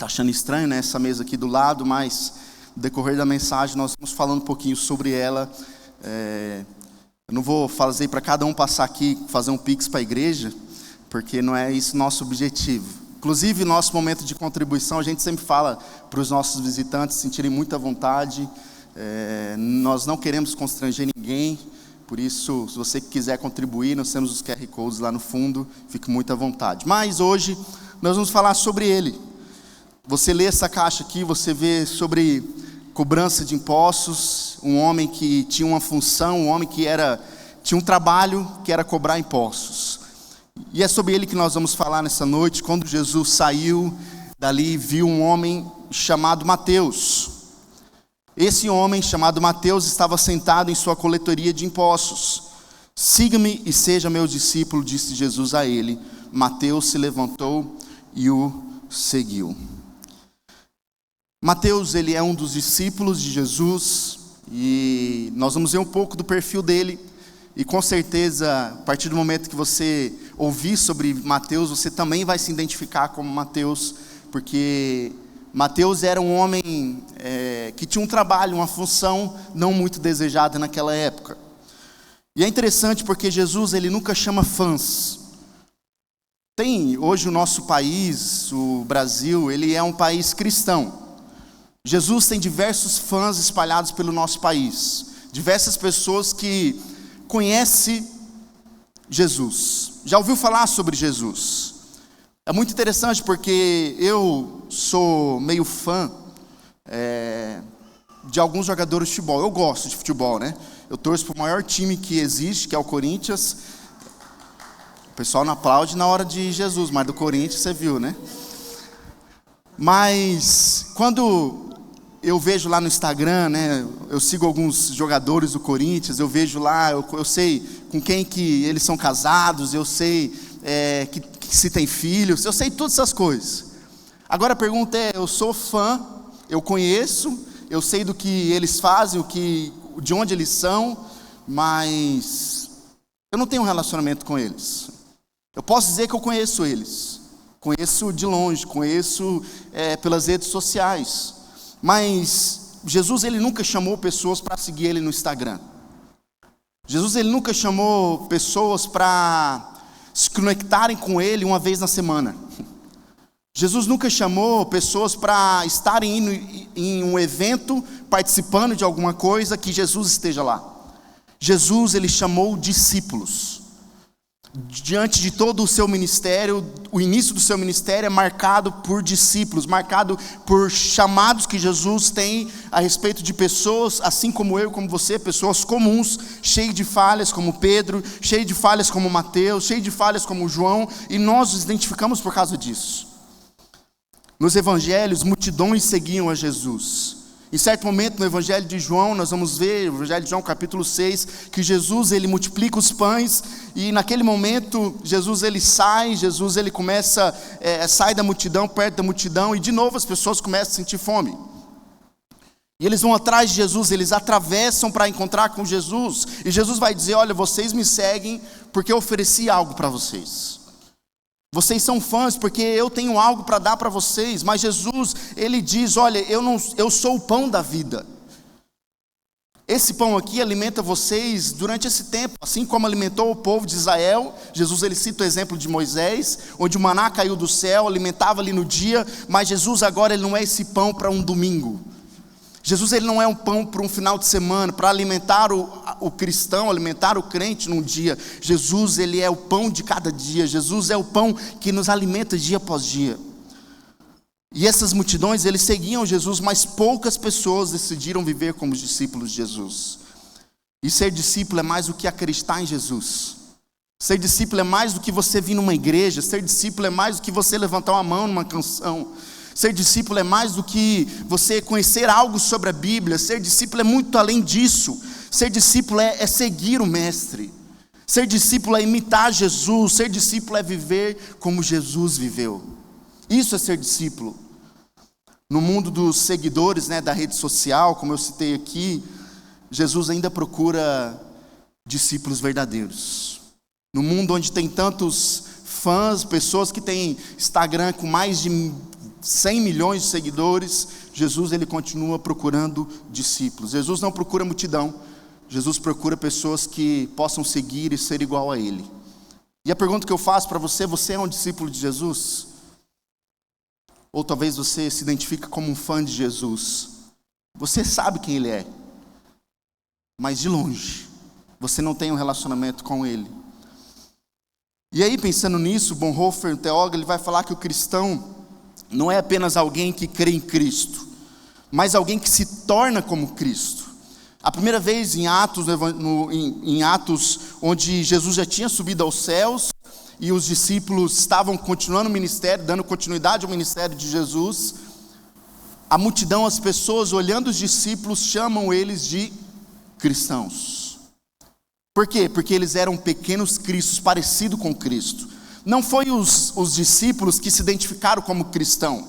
Está achando estranho, né, essa mesa aqui do lado, mas no decorrer da mensagem nós vamos falando um pouquinho sobre ela. Eu não vou fazer para cada um passar aqui, fazer um pix para a igreja, porque não é isso nosso objetivo. Inclusive, nosso momento de contribuição, a gente sempre fala para os nossos visitantes sentirem muita vontade. Nós não queremos constranger ninguém, por isso, se você quiser contribuir, nós temos os QR Codes lá no fundo, fique muito à vontade. Mas hoje, nós vamos falar sobre ele. Você lê essa caixa aqui, você vê sobre cobrança de impostos, um homem que tinha uma função, um homem que tinha um trabalho que era cobrar impostos. E é sobre ele que nós vamos falar nessa noite. Quando Jesus saiu dali, viu um homem chamado Mateus. Esse homem chamado Mateus estava sentado em sua coletoria de impostos. Siga-me e seja meu discípulo, disse Jesus a ele. Mateus se levantou e o seguiu. Mateus, ele é um dos discípulos de Jesus, e nós vamos ver um pouco do perfil dele, e com certeza, a partir do momento que você ouvir sobre Mateus, você também vai se identificar como Mateus, porque Mateus era um homem que tinha um trabalho, uma função não muito desejada naquela época. E é interessante porque Jesus, ele nunca chama fãs. Tem hoje o nosso país, o Brasil, ele é um país cristão. Jesus tem diversos fãs espalhados pelo nosso país, diversas pessoas que conhecem Jesus, já ouviu falar sobre Jesus. É muito interessante porque eu sou meio fã de alguns jogadores de futebol. Eu gosto de futebol, né? Eu torço para o maior time que existe, que é o Corinthians. O pessoal não aplaude na hora de Jesus, mas do Corinthians você viu, né? Mas quando eu vejo lá no Instagram, né, eu sigo alguns jogadores do Corinthians, eu vejo lá, eu sei com quem que eles são casados, eu sei que se tem filhos, eu sei todas essas coisas. Agora a pergunta é, eu sou fã, eu conheço, eu sei do que eles fazem, de onde eles são, mas eu não tenho um relacionamento com eles. Eu posso dizer que eu conheço eles, conheço de longe, conheço pelas redes sociais. Mas Jesus, ele nunca chamou pessoas para seguir ele no Instagram. Jesus, ele nunca chamou pessoas para se conectarem com ele uma vez na semana. Jesus nunca chamou pessoas para estarem indo em um evento, participando de alguma coisa, que Jesus esteja lá. Jesus, ele chamou discípulos. Diante de todo o seu ministério, o início do seu ministério é marcado por discípulos, marcado por chamados que Jesus tem a respeito de pessoas, assim como eu, como você, pessoas comuns, cheias de falhas como Pedro, cheias de falhas como Mateus, cheias de falhas como João, e nós nos identificamos por causa disso. Nos evangelhos, multidões seguiam a Jesus. Em certo momento no Evangelho de João, nós vamos ver, o Evangelho de João capítulo 6, que Jesus, ele multiplica os pães, e naquele momento, Jesus ele sai começa, sai da multidão, perto da multidão, e de novo as pessoas começam a sentir fome. E eles vão atrás de Jesus, eles atravessam para encontrar com Jesus, e Jesus vai dizer, olha, vocês me seguem porque eu ofereci algo para vocês. Vocês são fãs porque eu tenho algo para dar para vocês. Mas Jesus, ele diz, olha, eu sou o pão da vida. Esse pão aqui alimenta vocês durante esse tempo, assim como alimentou o povo de Israel. Jesus, ele cita o exemplo de Moisés, onde o maná caiu do céu, alimentava ali no dia. Mas Jesus agora, ele não é esse pão para um domingo. Jesus, ele não é um pão para um final de semana, para alimentar o cristão, alimentar o crente num dia. Jesus, ele é o pão de cada dia. Jesus é o pão que nos alimenta dia após dia. E essas multidões, eles seguiam Jesus, mas poucas pessoas decidiram viver como discípulos de Jesus. E ser discípulo é mais do que acreditar em Jesus. Ser discípulo é mais do que você vir numa igreja. Ser discípulo é mais do que você levantar uma mão numa canção. Ser discípulo é mais do que você conhecer algo sobre a Bíblia. Ser discípulo é muito além disso. Ser discípulo é seguir o Mestre. Ser discípulo é imitar Jesus. Ser discípulo é viver como Jesus viveu. Isso é ser discípulo. No mundo dos seguidores, né, da rede social, como eu citei aqui, Jesus ainda procura discípulos verdadeiros. No mundo onde tem tantos fãs, pessoas que têm Instagram com mais de 100 milhões de seguidores, Jesus ele continua procurando discípulos. Jesus não procura multidão, Jesus procura pessoas que possam seguir e ser igual a Ele. E a pergunta que eu faço para você: você é um discípulo de Jesus? Ou talvez você se identifica como um fã de Jesus? Você sabe quem Ele é, mas de longe, você não tem um relacionamento com Ele. E aí, pensando nisso, Bonhoeffer, um teólogo, ele vai falar que o cristão não é apenas alguém que crê em Cristo, mas alguém que se torna como Cristo. A primeira vez em Atos, em Atos, onde Jesus já tinha subido aos céus, e os discípulos estavam continuando o ministério, dando continuidade ao ministério de Jesus, a multidão, as pessoas olhando os discípulos, chamam eles de cristãos. Por quê? Porque eles eram pequenos cristos, parecidos com Cristo. Não foi os discípulos que se identificaram como cristão.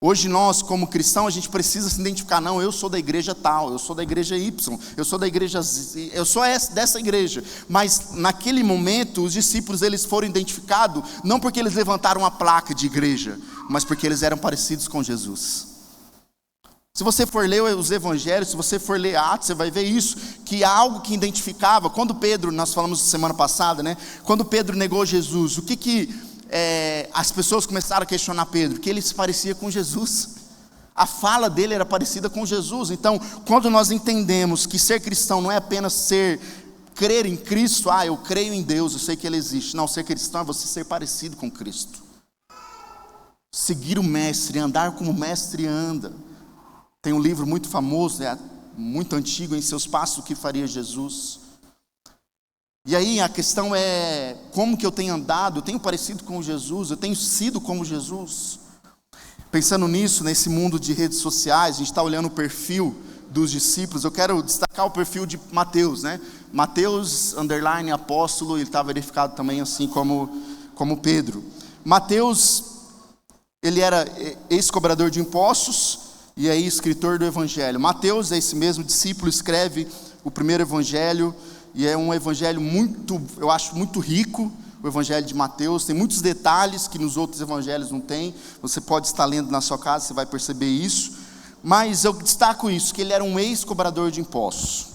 Hoje nós, como cristão, a gente precisa se identificar. Não, eu sou da igreja tal, eu sou da igreja Y, eu sou da igreja Z, eu sou dessa igreja. Mas naquele momento, os discípulos eles foram identificados, não porque eles levantaram uma placa de igreja, mas porque eles eram parecidos com Jesus. Se você for ler os evangelhos, se você for ler Atos, você vai ver isso, que há algo que identificava. Quando Pedro, nós falamos semana passada, né? Quando Pedro negou Jesus, o que as pessoas começaram a questionar Pedro? Que ele se parecia com Jesus. A fala dele era parecida com Jesus. Então, quando nós entendemos que ser cristão não é apenas crer em Cristo, eu creio em Deus, eu sei que Ele existe. Não, ser cristão é você ser parecido com Cristo. Seguir o mestre, andar como o mestre anda. Tem um livro muito famoso, muito antigo, Em Seus Passos, o que faria Jesus. E aí a questão é, como que eu tenho andado? Eu tenho parecido com Jesus? Eu tenho sido como Jesus? Pensando nisso, nesse mundo de redes sociais, a gente está olhando o perfil dos discípulos. Eu quero destacar o perfil de Mateus, né? Mateus, _ apóstolo, ele está verificado também assim como Pedro. Mateus, ele era ex-cobrador de impostos, e aí escritor do evangelho. Mateus, esse mesmo discípulo, escreve o primeiro evangelho, e é um evangelho eu acho muito rico, o evangelho de Mateus, tem muitos detalhes que nos outros evangelhos não tem. Você pode estar lendo na sua casa, você vai perceber isso, mas eu destaco isso, que ele era um ex-cobrador de impostos.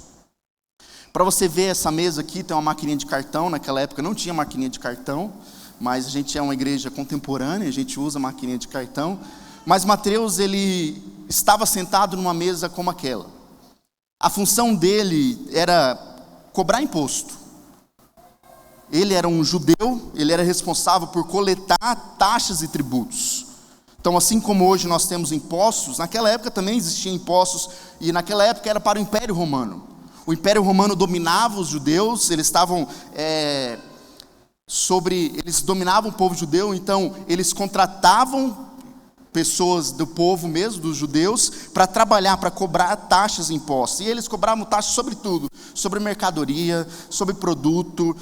Para você ver essa mesa aqui, tem uma maquininha de cartão. Naquela época não tinha maquininha de cartão, mas a gente é uma igreja contemporânea, a gente usa maquininha de cartão. Mas Mateus, ele estava sentado numa mesa como aquela. A função dele era cobrar imposto. Ele era um judeu, ele era responsável por coletar taxas e tributos. Então, assim como hoje nós temos impostos, naquela época também existiam impostos, e naquela época era para o Império Romano. O Império Romano dominava os judeus, eles dominavam o povo judeu, então eles contratavam pessoas do povo mesmo, dos judeus, para trabalhar, para cobrar taxas e impostos. E eles cobravam taxas sobre tudo, sobre mercadoria, sobre produto,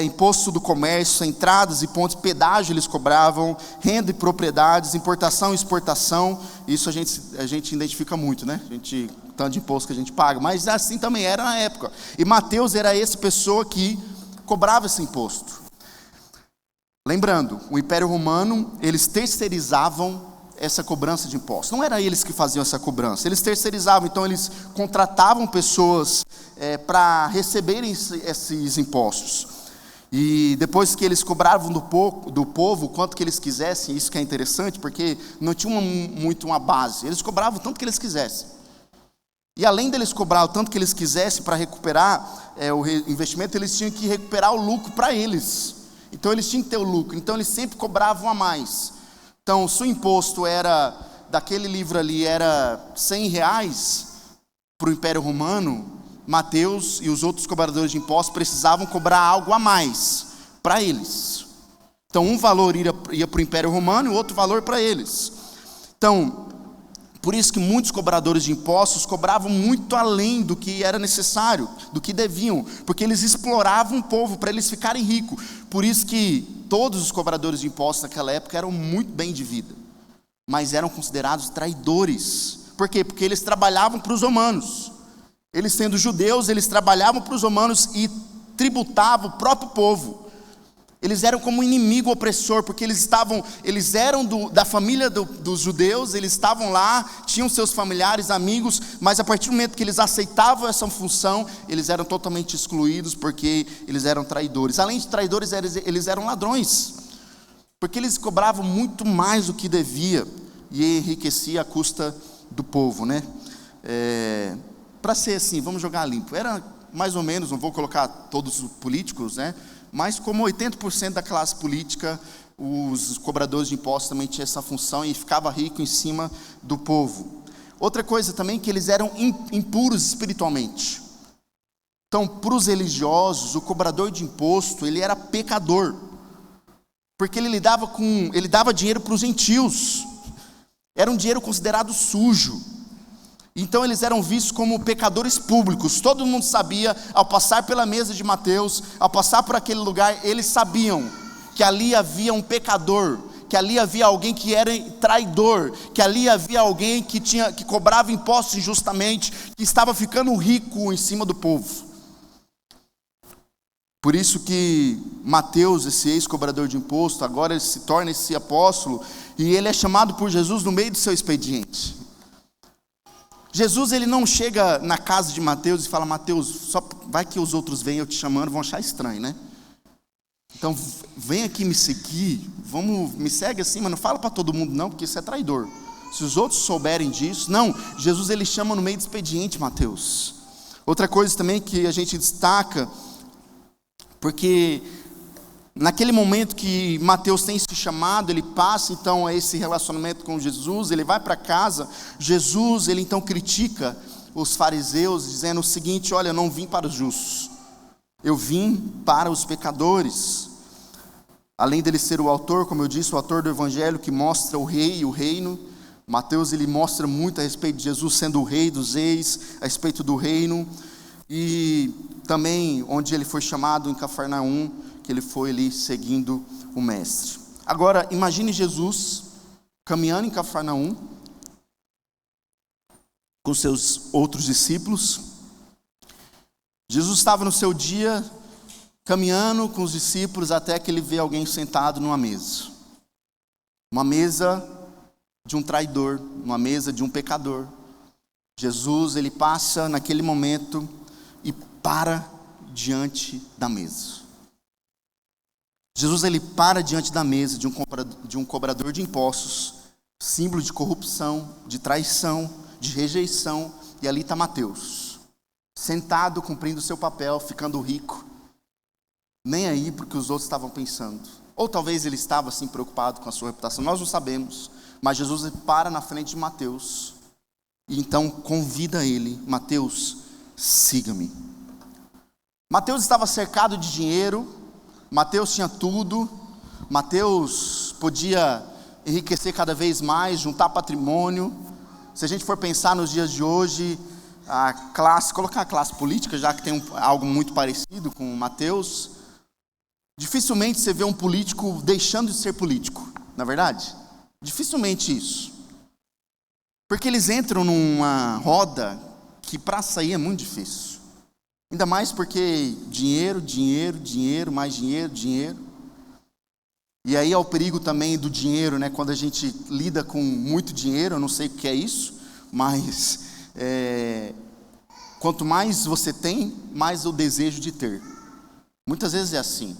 imposto do comércio, entradas e pontos, pedágio eles cobravam, renda e propriedades, importação e exportação. Isso a gente identifica muito, né? Tanto de imposto que a gente paga, mas assim também era na época. E Mateus era essa pessoa que cobrava esse imposto. Lembrando, o Império Romano, eles terceirizavam essa cobrança de impostos. Não era eles que faziam essa cobrança, eles terceirizavam. Então eles contratavam pessoas para receberem esses impostos. E depois que eles cobravam do povo quanto que eles quisessem, isso que é interessante, porque não tinha muito uma base, eles cobravam o tanto que eles quisessem. E além deles cobrar o tanto que eles quisessem para recuperar o investimento, eles tinham que recuperar o lucro para eles. Então eles tinham que ter o lucro, então eles sempre cobravam a mais. Então, se o imposto era, daquele livro ali, era R$100 para o Império Romano, Mateus e os outros cobradores de impostos precisavam cobrar algo a mais para eles. Então, um valor ia para o Império Romano e o outro valor para eles. Então, por isso que muitos cobradores de impostos cobravam muito além do que era necessário, do que deviam, porque eles exploravam o povo para eles ficarem ricos. Por isso que todos os cobradores de impostos naquela época eram muito bem de vida, mas eram considerados traidores. Por quê? Porque eles trabalhavam para os romanos. Eles, sendo judeus, eles trabalhavam para os romanos e tributavam o próprio povo. Eles eram como um inimigo opressor, porque eles eram da família dos judeus, eles estavam lá, tinham seus familiares, amigos, mas a partir do momento que eles aceitavam essa função, eles eram totalmente excluídos, porque eles eram traidores. Além de traidores, eles eram ladrões, porque eles cobravam muito mais do que devia, e enriquecia a custa do povo, né? Para ser assim, vamos jogar limpo, era mais ou menos, não vou colocar todos os políticos, né? Mas como 80% da classe política, os cobradores de impostos também tinham essa função e ficava rico em cima do povo. Outra coisa também, que eles eram impuros espiritualmente. Então, para os religiosos, o cobrador de imposto, ele era pecador, porque ele dava dinheiro para os gentios, era um dinheiro considerado sujo. Então eles eram vistos como pecadores públicos. Todo mundo sabia, ao passar pela mesa de Mateus, ao passar por aquele lugar, eles sabiam que ali havia um pecador, que ali havia alguém que era traidor, que ali havia alguém que cobrava impostos injustamente, que estava ficando rico em cima do povo. Por isso que Mateus, esse ex-cobrador de imposto, agora ele se torna esse apóstolo, e ele é chamado por Jesus no meio do seu expediente. Jesus, ele não chega na casa de Mateus e fala: Mateus, só vai que os outros vêm eu te chamando, vão achar estranho, né? Então vem aqui me seguir, me segue assim, mas não fala para todo mundo não, porque isso é traidor. Se os outros souberem disso, não, Jesus ele chama no meio do expediente Mateus. Outra coisa também que a gente destaca, porque naquele momento que Mateus tem esse chamado, ele passa então a esse relacionamento com Jesus, ele vai para casa. Jesus, ele então critica os fariseus, dizendo o seguinte: olha, eu não vim para os justos, eu vim para os pecadores. Além dele ser o autor, como eu disse, o autor do evangelho que mostra o rei e o reino, Mateus ele mostra muito a respeito de Jesus sendo o rei dos reis, a respeito do reino, e também onde ele foi chamado em Cafarnaum, que ele foi ali seguindo o mestre. Agora, imagine Jesus caminhando em Cafarnaum, com seus outros discípulos. Jesus estava no seu dia, caminhando com os discípulos, até que ele vê alguém sentado numa mesa. Uma mesa de um traidor, uma mesa de um pecador. Jesus, ele passa naquele momento e para diante da mesa. Jesus ele para diante da mesa de um cobrador de impostos, símbolo de corrupção, de traição, de rejeição, e ali está Mateus, sentado, cumprindo o seu papel, ficando rico, nem aí porque os outros estavam pensando, ou talvez ele estava assim preocupado com a sua reputação, nós não sabemos, mas Jesus para na frente de Mateus, e então convida ele: Mateus, siga-me. Mateus estava cercado de dinheiro, Mateus tinha tudo, Mateus podia enriquecer cada vez mais, juntar patrimônio. Se a gente for pensar nos dias de hoje, colocar a classe política, já que tem algo muito parecido com Mateus, dificilmente você vê um político deixando de ser político, na é verdade? Dificilmente isso. Porque eles entram numa roda que para sair é muito difícil. Ainda mais porque dinheiro, mais dinheiro. E aí é o perigo também do dinheiro, né? Quando a gente lida com muito dinheiro, eu não sei o que é isso, mas quanto mais você tem, mais o desejo de ter. Muitas vezes é assim.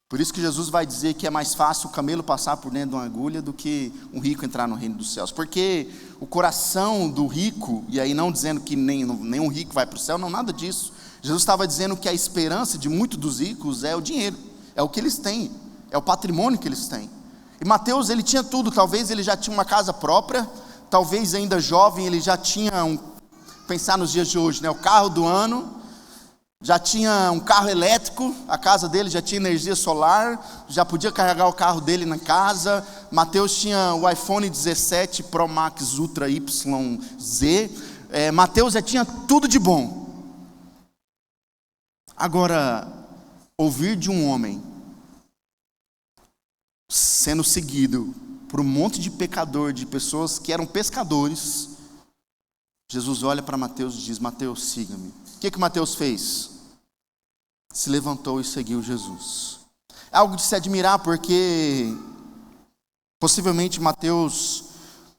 Por isso que Jesus vai dizer que é mais fácil o camelo passar por dentro de uma agulha do que um rico entrar no reino dos céus. Porque o coração do rico, e aí não dizendo que nenhum rico vai para o céu, não, nada disso. Jesus estava dizendo que a esperança de muitos dos ricos é o dinheiro, é o que eles têm, é o patrimônio que eles têm. E Mateus, ele tinha tudo, talvez ele já tinha uma casa própria, talvez ainda jovem ele já tinha, pensar nos dias de hoje, né, o carro do ano, já tinha um carro elétrico, a casa dele já tinha energia solar, já podia carregar o carro dele na casa. Mateus tinha o iPhone 17 Pro Max Ultra YZ. Mateus já tinha tudo de bom. Agora, ouvir de um homem sendo seguido por um monte de pecador, de pessoas que eram pescadores, Jesus olha para Mateus e diz: Mateus, siga-me. O que Mateus fez? Se levantou e seguiu Jesus. É algo de se admirar, porque possivelmente Mateus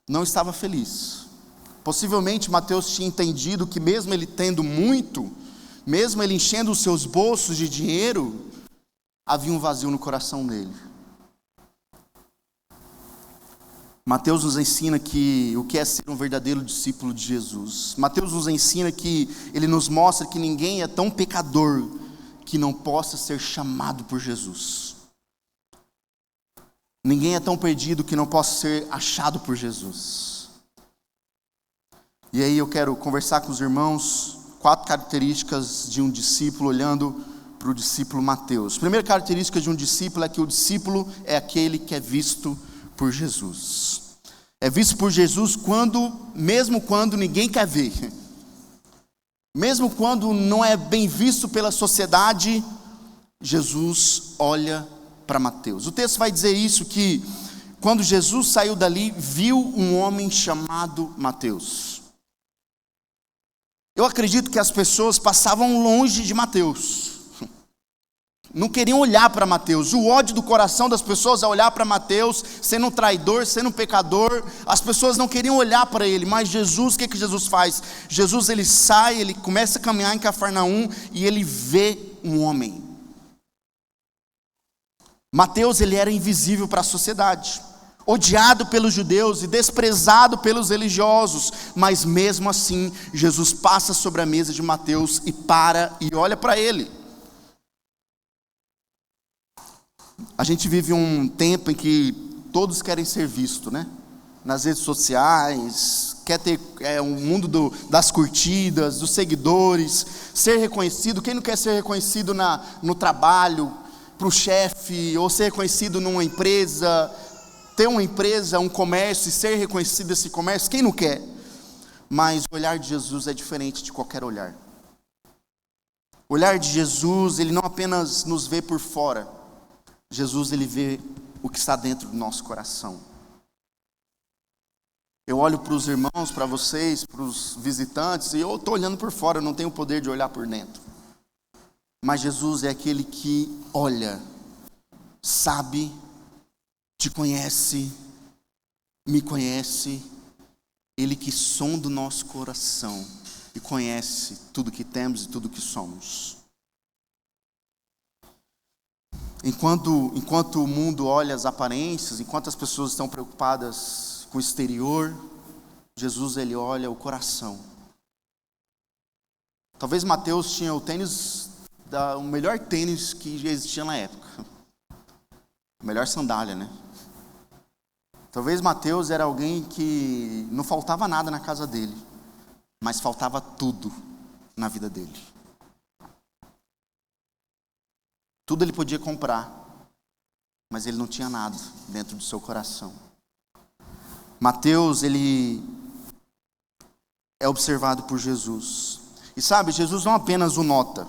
não estava feliz. Possivelmente Mateus tinha entendido que mesmo ele tendo muito, mesmo ele enchendo os seus bolsos de dinheiro, havia um vazio no coração dele. Mateus nos ensina que o que é ser um verdadeiro discípulo de Jesus. Mateus nos ensina que ele nos mostra que ninguém é tão pecador que não possa ser chamado por Jesus. Ninguém é tão perdido que não possa ser achado por Jesus. E aí eu quero conversar com os irmãos 4 características de um discípulo, olhando para o discípulo Mateus. A primeira característica de um discípulo é que o discípulo é aquele que é visto por Jesus. É visto por Jesus mesmo quando ninguém quer ver. Mesmo quando não é bem visto pela sociedade, Jesus olha para Mateus. O texto vai dizer isso, que quando Jesus saiu dali, viu um homem chamado Mateus. Eu acredito que as pessoas passavam longe de Mateus. Não queriam olhar para Mateus. O ódio do coração das pessoas é olhar para Mateus, sendo um traidor, sendo um pecador. As pessoas não queriam olhar para ele, mas Jesus, o que Jesus faz? Jesus, ele sai, ele começa a caminhar em Cafarnaum e ele vê um homem. Mateus, ele era invisível para a sociedade, odiado pelos judeus e desprezado pelos religiosos, mas mesmo assim, Jesus passa sobre a mesa de Mateus e para e olha para ele. A gente vive um tempo em que todos querem ser vistos, né? Nas redes sociais, quer ter um mundo das curtidas, dos seguidores, ser reconhecido. Quem não quer ser reconhecido no trabalho, para o chefe, ou ser reconhecido numa empresa, ter uma empresa, um comércio e ser reconhecido esse comércio? Quem não quer? Mas o olhar de Jesus é diferente de qualquer olhar. O olhar de Jesus, ele não apenas nos vê por fora. Jesus, ele vê o que está dentro do nosso coração. Eu olho para os irmãos, para vocês, para os visitantes, e eu estou olhando por fora, eu não tenho o poder de olhar por dentro. Mas Jesus é aquele que olha, sabe, te conhece, me conhece, ele que sonda o nosso coração e conhece tudo que temos e tudo que somos. Enquanto o mundo olha as aparências, enquanto as pessoas estão preocupadas com o exterior, Jesus, ele olha o coração. Talvez Mateus tinha o melhor tênis que já existia na época. A melhor sandália, né? Talvez Mateus era alguém que não faltava nada na casa dele, mas faltava tudo na vida dele. Tudo ele podia comprar, mas ele não tinha nada dentro do seu coração. Mateus, ele é observado por Jesus. E sabe, Jesus não apenas o nota.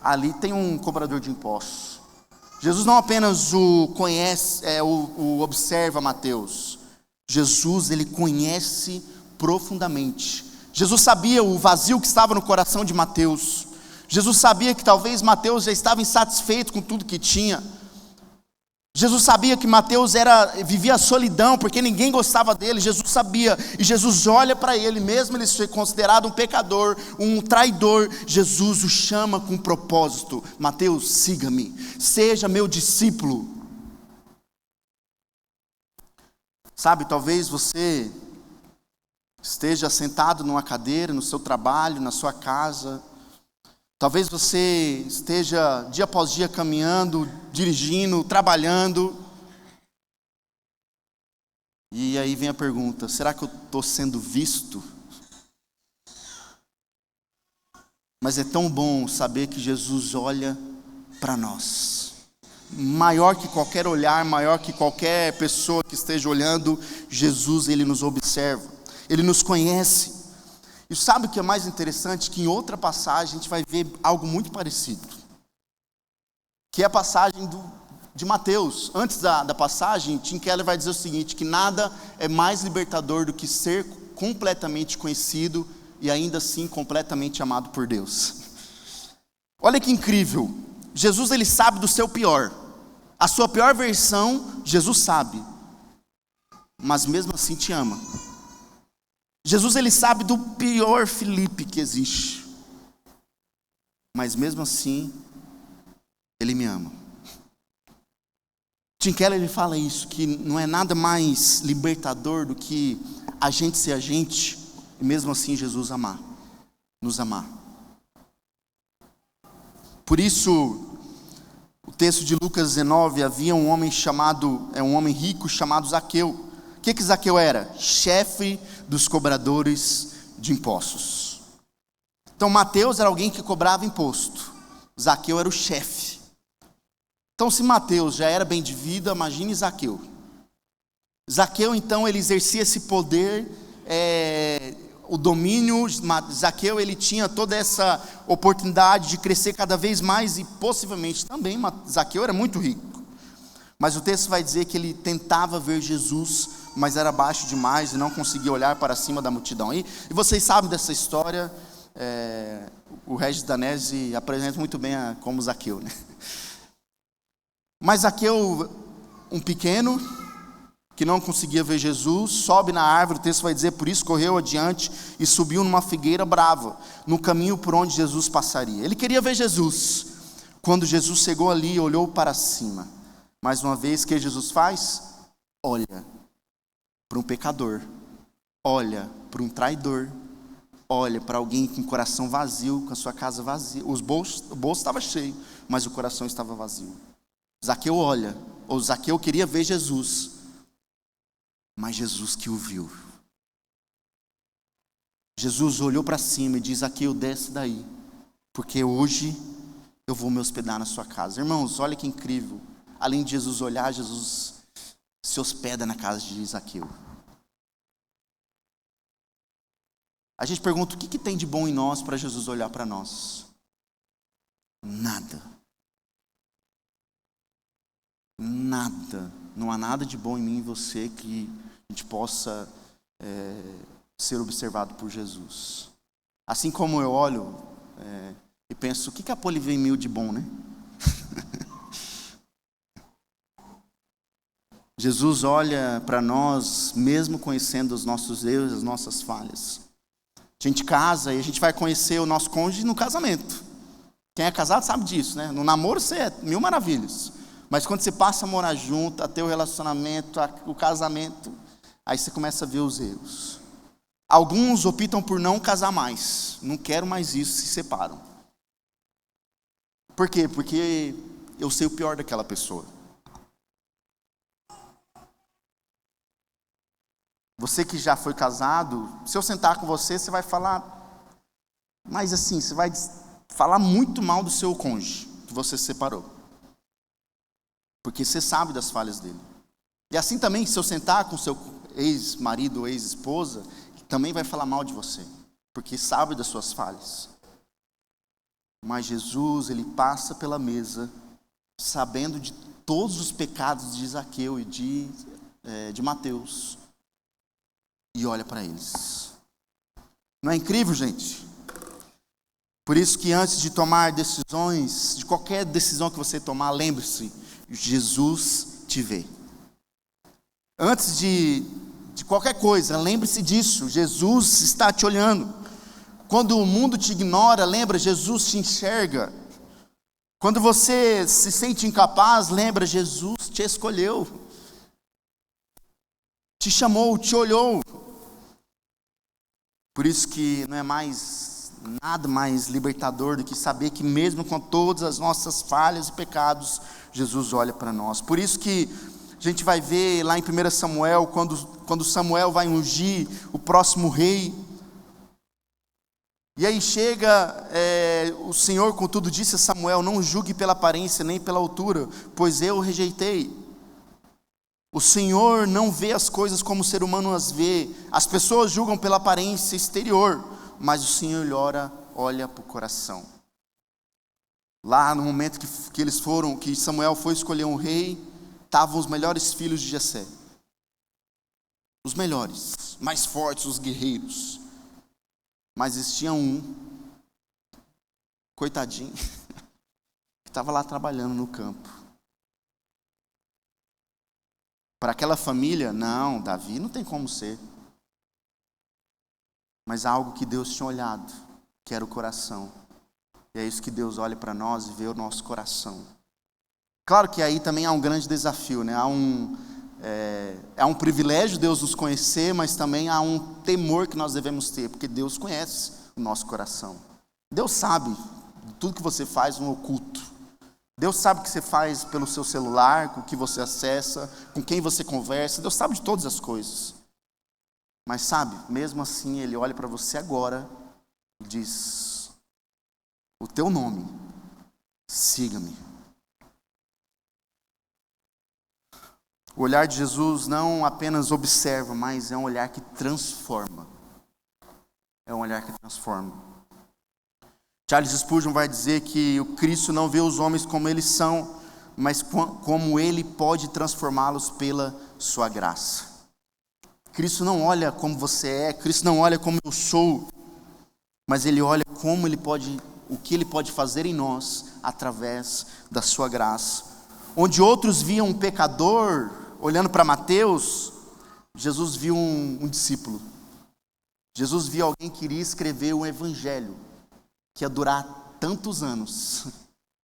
Ali tem um cobrador de impostos. Jesus não apenas o conhece, o observa Mateus. Jesus, ele conhece profundamente. Jesus sabia o vazio que estava no coração de Mateus. Jesus sabia que talvez Mateus já estava insatisfeito com tudo que tinha. Jesus sabia que Mateus vivia a solidão, porque ninguém gostava dele. Jesus sabia, e Jesus olha para ele, mesmo ele ser considerado um pecador, um traidor, Jesus o chama com propósito. Mateus, siga-me, seja meu discípulo. Sabe, talvez você esteja sentado numa cadeira, no seu trabalho, na sua casa. Talvez você esteja dia após dia caminhando, dirigindo, trabalhando. E aí vem a pergunta: será que eu estou sendo visto? Mas é tão bom saber que Jesus olha para nós. Maior que qualquer olhar, maior que qualquer pessoa que esteja olhando, Jesus, ele nos observa, ele nos conhece. E sabe o que é mais interessante? Que em outra passagem a gente vai ver algo muito parecido, que é a passagem de Mateus. Antes da passagem, Tim Keller vai dizer o seguinte: que nada é mais libertador do que ser completamente conhecido e ainda assim completamente amado por Deus. Olha que incrível, Jesus ele sabe do seu pior. A sua pior versão, Jesus sabe. Mas mesmo assim te ama. Jesus ele sabe do pior Felipe que existe. Mas mesmo assim, ele me ama. Tim Keller ele fala isso, que não é nada mais libertador do que a gente ser a gente, e mesmo assim Jesus amar, nos amar. Por isso, o texto de Lucas 19, havia um homem rico chamado Zaqueu. O que Zaqueu era? Chefe dos cobradores de impostos. Então Mateus era alguém que cobrava imposto, Zaqueu era o chefe. Então se Mateus já era bem de vida, imagine Zaqueu. Zaqueu então ele exercia esse poder, o domínio. Zaqueu ele tinha toda essa oportunidade de crescer cada vez mais, e possivelmente também Zaqueu era muito rico. Mas o texto vai dizer que ele tentava ver Jesus, mas era baixo demais e não conseguia olhar para cima da multidão. E vocês sabem dessa história, o Regis Danese apresenta muito bem como Zaqueu, né? Mas Zaqueu, um pequeno, que não conseguia ver Jesus, sobe na árvore, o texto vai dizer, por isso correu adiante e subiu numa figueira brava, no caminho por onde Jesus passaria. Ele queria ver Jesus. Quando Jesus chegou ali, olhou para cima. Mais uma vez, o que Jesus faz? Olha para um pecador, olha para um traidor, olha para alguém com o coração vazio, com a sua casa vazia. O bolso estava cheio, mas o coração estava vazio. Zaqueu olha, ou Zaqueu queria ver Jesus, mas Jesus que o viu. Jesus olhou para cima e diz: Zaqueu, desce daí, porque hoje eu vou me hospedar na sua casa. Irmãos, olha que incrível. Além de Jesus olhar, Jesus se hospeda na casa de Zaqueu. A gente pergunta, o que tem de bom em nós para Jesus olhar para nós? Nada. Nada. Não há nada de bom em mim e você que a gente possa ser observado por Jesus. Assim como eu olho e penso, o que a Poli vê em mim de bom, né? Jesus olha para nós, mesmo conhecendo os nossos erros, as nossas falhas. A gente casa e a gente vai conhecer o nosso cônjuge no casamento. Quem é casado sabe disso, né? No namoro você é mil maravilhas. Mas quando você passa a morar junto, a ter o relacionamento, o casamento, aí você começa a ver os erros. Alguns optam por não casar mais. Não quero mais isso, se separam. Por quê? Porque eu sei o pior daquela pessoa. Você que já foi casado, se eu sentar com você, você vai falar, mas assim, você vai falar muito mal do seu cônjuge, que você se separou. Porque você sabe das falhas dele. E assim também, se eu sentar com seu ex-marido ou ex-esposa, também vai falar mal de você, porque sabe das suas falhas. Mas Jesus, ele passa pela mesa, sabendo de todos os pecados de Zaqueu e de Mateus, e olha para eles. Não é incrível, gente? Por isso que antes de tomar decisões, de qualquer decisão que você tomar, lembre-se, Jesus te vê. Antes de qualquer coisa, lembre-se disso, Jesus está te olhando. Quando o mundo te ignora, lembra, Jesus te enxerga. Quando você se sente incapaz, lembra, Jesus te escolheu, te chamou, te olhou. Por isso que não é mais nada mais libertador do que saber que mesmo com todas as nossas falhas e pecados, Jesus olha para nós. Por isso que a gente vai ver lá em 1 Samuel, quando Samuel vai ungir o próximo rei. E aí chega o Senhor, contudo, disse a Samuel: não julgue pela aparência nem pela altura, pois eu o rejeitei. O Senhor não vê as coisas como o ser humano as vê. As pessoas julgam pela aparência exterior, mas o Senhor olha para o coração. Lá no momento que Samuel foi escolher um rei, estavam os melhores filhos de Jessé. Os melhores, mais fortes, os guerreiros. Mas existia um, coitadinho, que estava lá trabalhando no campo. Para aquela família, não, Davi não tem como ser. Mas há algo que Deus tinha olhado, que era o coração. E é isso que Deus olha para nós e vê o nosso coração. Claro que aí também há um grande desafio, né? É um privilégio Deus nos conhecer, mas também há um temor que nós devemos ter, porque Deus conhece o nosso coração. Deus sabe tudo que você faz no oculto. Deus sabe o que você faz pelo seu celular, com o que você acessa, com quem você conversa. Deus sabe de todas as coisas. Mas sabe, mesmo assim Ele olha para você agora e diz: o teu nome, siga-me. O olhar de Jesus não apenas observa, mas é um olhar que transforma. É um olhar que transforma. Charles Spurgeon vai dizer que o Cristo não vê os homens como eles são, mas como Ele pode transformá-los pela sua graça. Cristo não olha como você é, Cristo não olha como eu sou, mas Ele olha como o que Ele pode fazer em nós através da sua graça. Onde outros viam um pecador, olhando para Mateus, Jesus viu um discípulo. Jesus viu alguém que iria escrever um evangelho que ia durar tantos anos,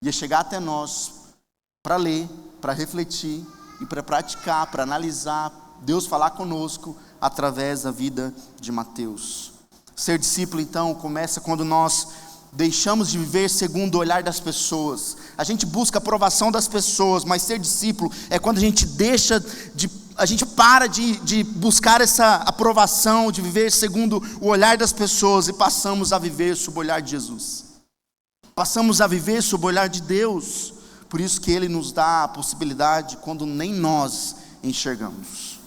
ia chegar até nós para ler, para refletir e para praticar, para analisar, Deus falar conosco através da vida de Mateus. Ser discípulo, então, começa quando nós deixamos de viver segundo o olhar das pessoas. A gente busca a aprovação das pessoas, mas ser discípulo é quando a gente para de buscar essa aprovação, de viver segundo o olhar das pessoas e passamos a viver sob o olhar de Jesus. Passamos a viver sob o olhar de Deus. Por isso que Ele nos dá a possibilidade quando nem nós enxergamos.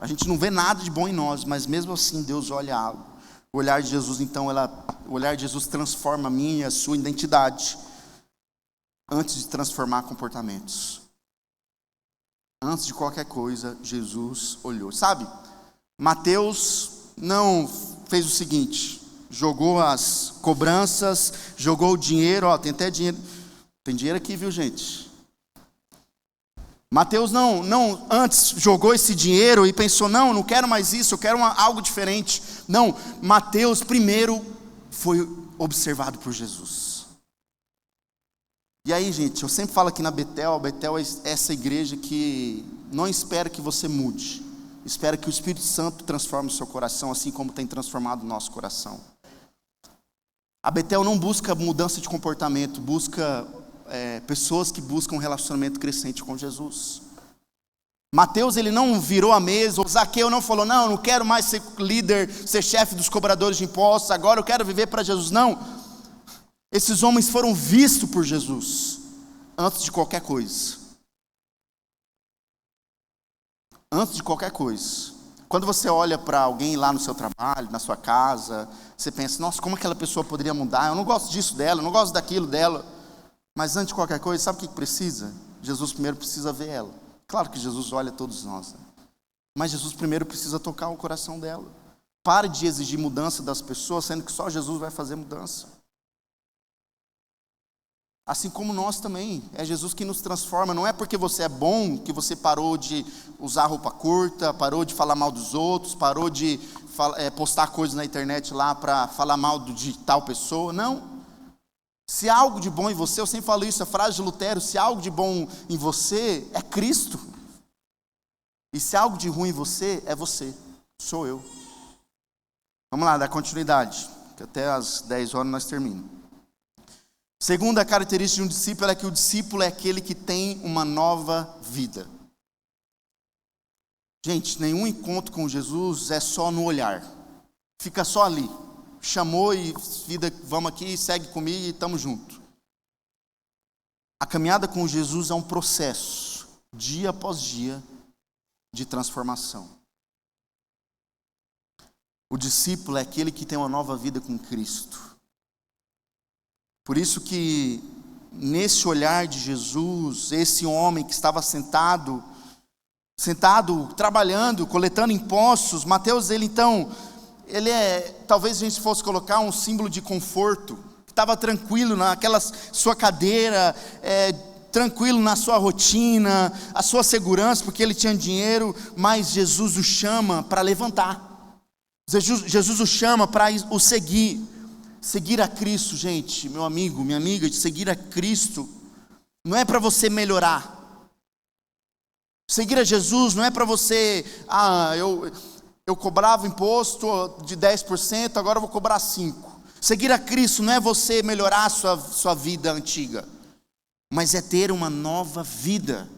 A gente não vê nada de bom em nós, mas mesmo assim Deus olha algo. O olhar de Jesus, então, o olhar de Jesus transforma a minha e a sua identidade antes de transformar comportamentos. Antes de qualquer coisa, Jesus olhou. Sabe, Mateus não fez o seguinte: jogou as cobranças, jogou o dinheiro. Tem até dinheiro. Tem dinheiro aqui, viu, gente? Mateus não antes jogou esse dinheiro e pensou: não quero mais isso, eu quero algo diferente. Não, Mateus primeiro foi observado por Jesus. E aí, gente, eu sempre falo aqui na Betel é essa igreja que não espera que você mude, espera que o Espírito Santo transforme o seu coração, assim como tem transformado o nosso coração. A Betel não busca mudança de comportamento, busca pessoas que buscam um relacionamento crescente com Jesus. Mateus, ele não virou a mesa, o Zaqueu não falou: não quero mais ser líder, ser chefe dos cobradores de impostos, agora eu quero viver para Jesus. Não. Esses homens foram vistos por Jesus antes de qualquer coisa. Antes de qualquer coisa. Quando você olha para alguém lá no seu trabalho, na sua casa, você pensa: nossa, como aquela pessoa poderia mudar? Eu não gosto disso dela, eu não gosto daquilo dela. Mas antes de qualquer coisa, sabe o que precisa? Jesus primeiro precisa ver ela. Claro que Jesus olha todos nós, né? Mas Jesus primeiro precisa tocar o coração dela. Pare de exigir mudança das pessoas, sendo que só Jesus vai fazer mudança. Assim como nós também, é Jesus que nos transforma. Não é porque você é bom que você parou de usar roupa curta, parou de falar mal dos outros, parou de postar coisas na internet lá para falar mal de tal pessoa. Não. Se há algo de bom em você, eu sempre falo isso, a frase de Lutero: se há algo de bom em você, é Cristo. E se há algo de ruim em você, é você, sou eu. Vamos lá, dar continuidade, que até às 10 horas nós terminamos. Segunda característica de um discípulo é que o discípulo é aquele que tem uma nova vida. Gente, nenhum encontro com Jesus é só no olhar. Fica só ali. Chamou e vida, vamos aqui, segue comigo e estamos juntos. A caminhada com Jesus é um processo, dia após dia, de transformação. O discípulo é aquele que tem uma nova vida com Cristo. Por isso que nesse olhar de Jesus, esse homem que estava sentado, trabalhando, coletando impostos, Mateus, ele é, talvez a gente fosse colocar um símbolo de conforto. estava tranquilo naquela sua cadeira, tranquilo na sua rotina, a sua segurança, porque ele tinha dinheiro, mas Jesus o chama para levantar. Jesus o chama para o seguir. Seguir a Cristo, gente, meu amigo, minha amiga, seguir a Cristo não é para você melhorar. Seguir a Jesus não é para você, eu cobrava imposto de 10%, agora eu vou cobrar 5%. Seguir a Cristo não é você melhorar a sua vida antiga, mas é ter uma nova vida.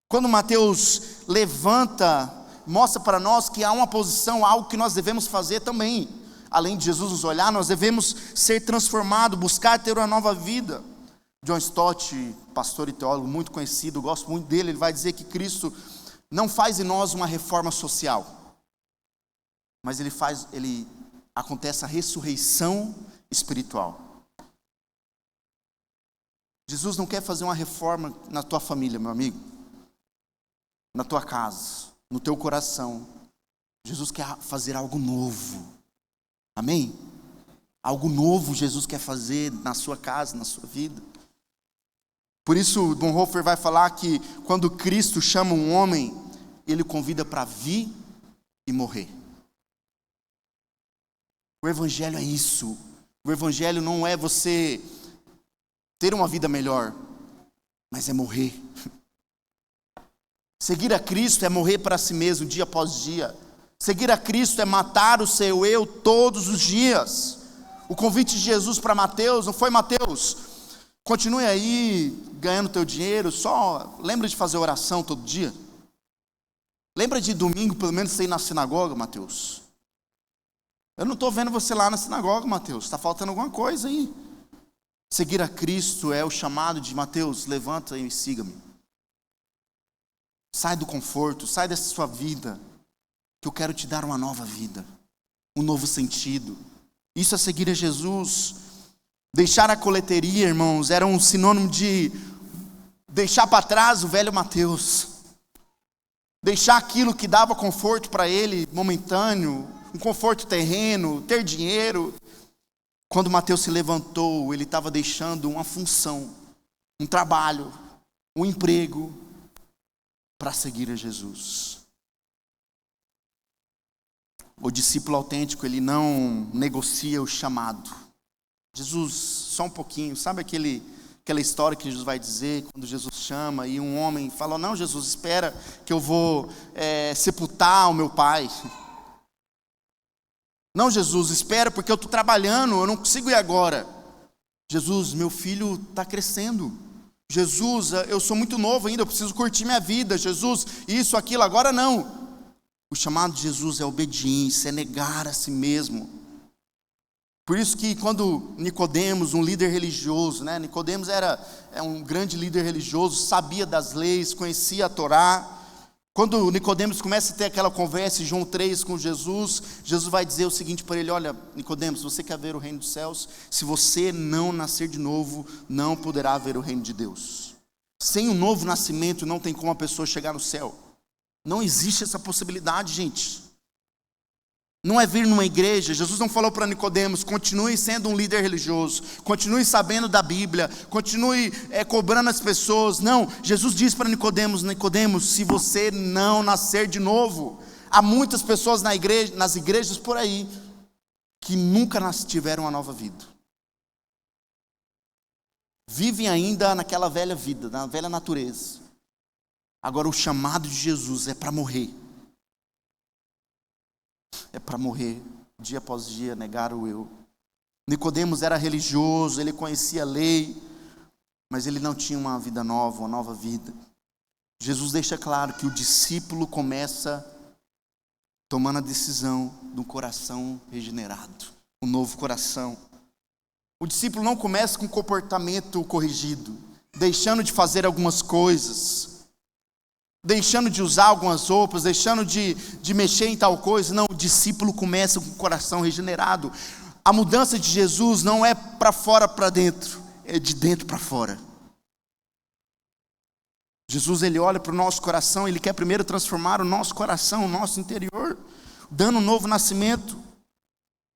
Quando Mateus levanta, mostra para nós que há uma posição, algo que nós devemos fazer também. Além de Jesus nos olhar, nós devemos ser transformados, buscar ter uma nova vida. John Stott, pastor e teólogo muito conhecido, gosto muito dele, ele vai dizer que Cristo não faz em nós uma reforma social, mas acontece a ressurreição espiritual. Jesus não quer fazer uma reforma na tua família, meu amigo, na tua casa, no teu coração. Jesus quer fazer algo novo, amém? Algo novo Jesus quer fazer na sua casa, na sua vida. Por isso, Bonhoeffer vai falar que quando Cristo chama um homem, ele convida para vir e morrer. O Evangelho é isso. O Evangelho não é você ter uma vida melhor, mas é morrer. Seguir a Cristo é morrer para si mesmo, dia após dia. Seguir a Cristo é matar o seu eu todos os dias. O convite de Jesus para Mateus, não foi Mateus? Continue aí ganhando teu dinheiro, só lembra de fazer oração todo dia. Lembra de domingo, pelo menos, você ir na sinagoga, Mateus. Eu não estou vendo você lá na sinagoga, Mateus, está faltando alguma coisa aí. Seguir a Cristo é o chamado de Mateus, levanta e siga-me. Sai do conforto, sai dessa sua vida, que eu quero te dar uma nova vida, um novo sentido. Isso é seguir a Jesus. Deixar a coleteria, irmãos, era um sinônimo de deixar para trás o velho Mateus. Deixar aquilo que dava conforto para ele, momentâneo, um conforto terreno, ter dinheiro. Quando Mateus se levantou, ele estava deixando uma função, um trabalho, um emprego, para seguir a Jesus. O discípulo autêntico, ele não negocia o chamado. Jesus, só um pouquinho, sabe aquela história que Jesus vai dizer, quando Jesus chama e um homem fala, não Jesus, espera que eu vou sepultar o meu pai. Não Jesus, espera porque eu estou trabalhando, eu não consigo ir agora. Jesus, meu filho está crescendo. Jesus, eu sou muito novo ainda, eu preciso curtir minha vida. Jesus, isso, aquilo, agora não. O chamado de Jesus é obediência, é negar a si mesmo. Por isso que quando Nicodemos, um líder religioso, Nicodemos era um grande líder religioso, sabia das leis, conhecia a Torá. Quando Nicodemos começa a ter aquela conversa em João 3 com Jesus, Jesus vai dizer o seguinte para ele, olha Nicodemos, você quer ver o reino dos céus? Se você não nascer de novo, não poderá ver o reino de Deus. Sem um novo nascimento não tem como a pessoa chegar no céu. Não existe essa possibilidade, gente. Não é vir numa igreja. Jesus não falou para Nicodemos, continue sendo um líder religioso, continue sabendo da Bíblia, continue cobrando as pessoas. Não, Jesus disse para Nicodemos, se você não nascer de novo. Há muitas pessoas nas igrejas por aí, que nunca tiveram uma nova vida. Vivem ainda naquela velha vida, na velha natureza. Agora o chamado de Jesus é para morrer. É para morrer, dia após dia, negar o eu. Nicodemos era religioso, ele conhecia a lei, mas ele não tinha uma vida nova, uma nova vida. Jesus deixa claro que o discípulo começa tomando a decisão de um coração regenerado, um novo coração. O discípulo não começa com comportamento corrigido, deixando de fazer algumas coisas, deixando de usar algumas roupas, deixando de mexer em tal coisa. Não, o discípulo começa com o coração regenerado. A mudança de Jesus não é para fora para dentro, é de dentro para fora. Jesus, ele olha para o nosso coração, ele quer primeiro transformar o nosso coração, o nosso interior, dando um novo nascimento.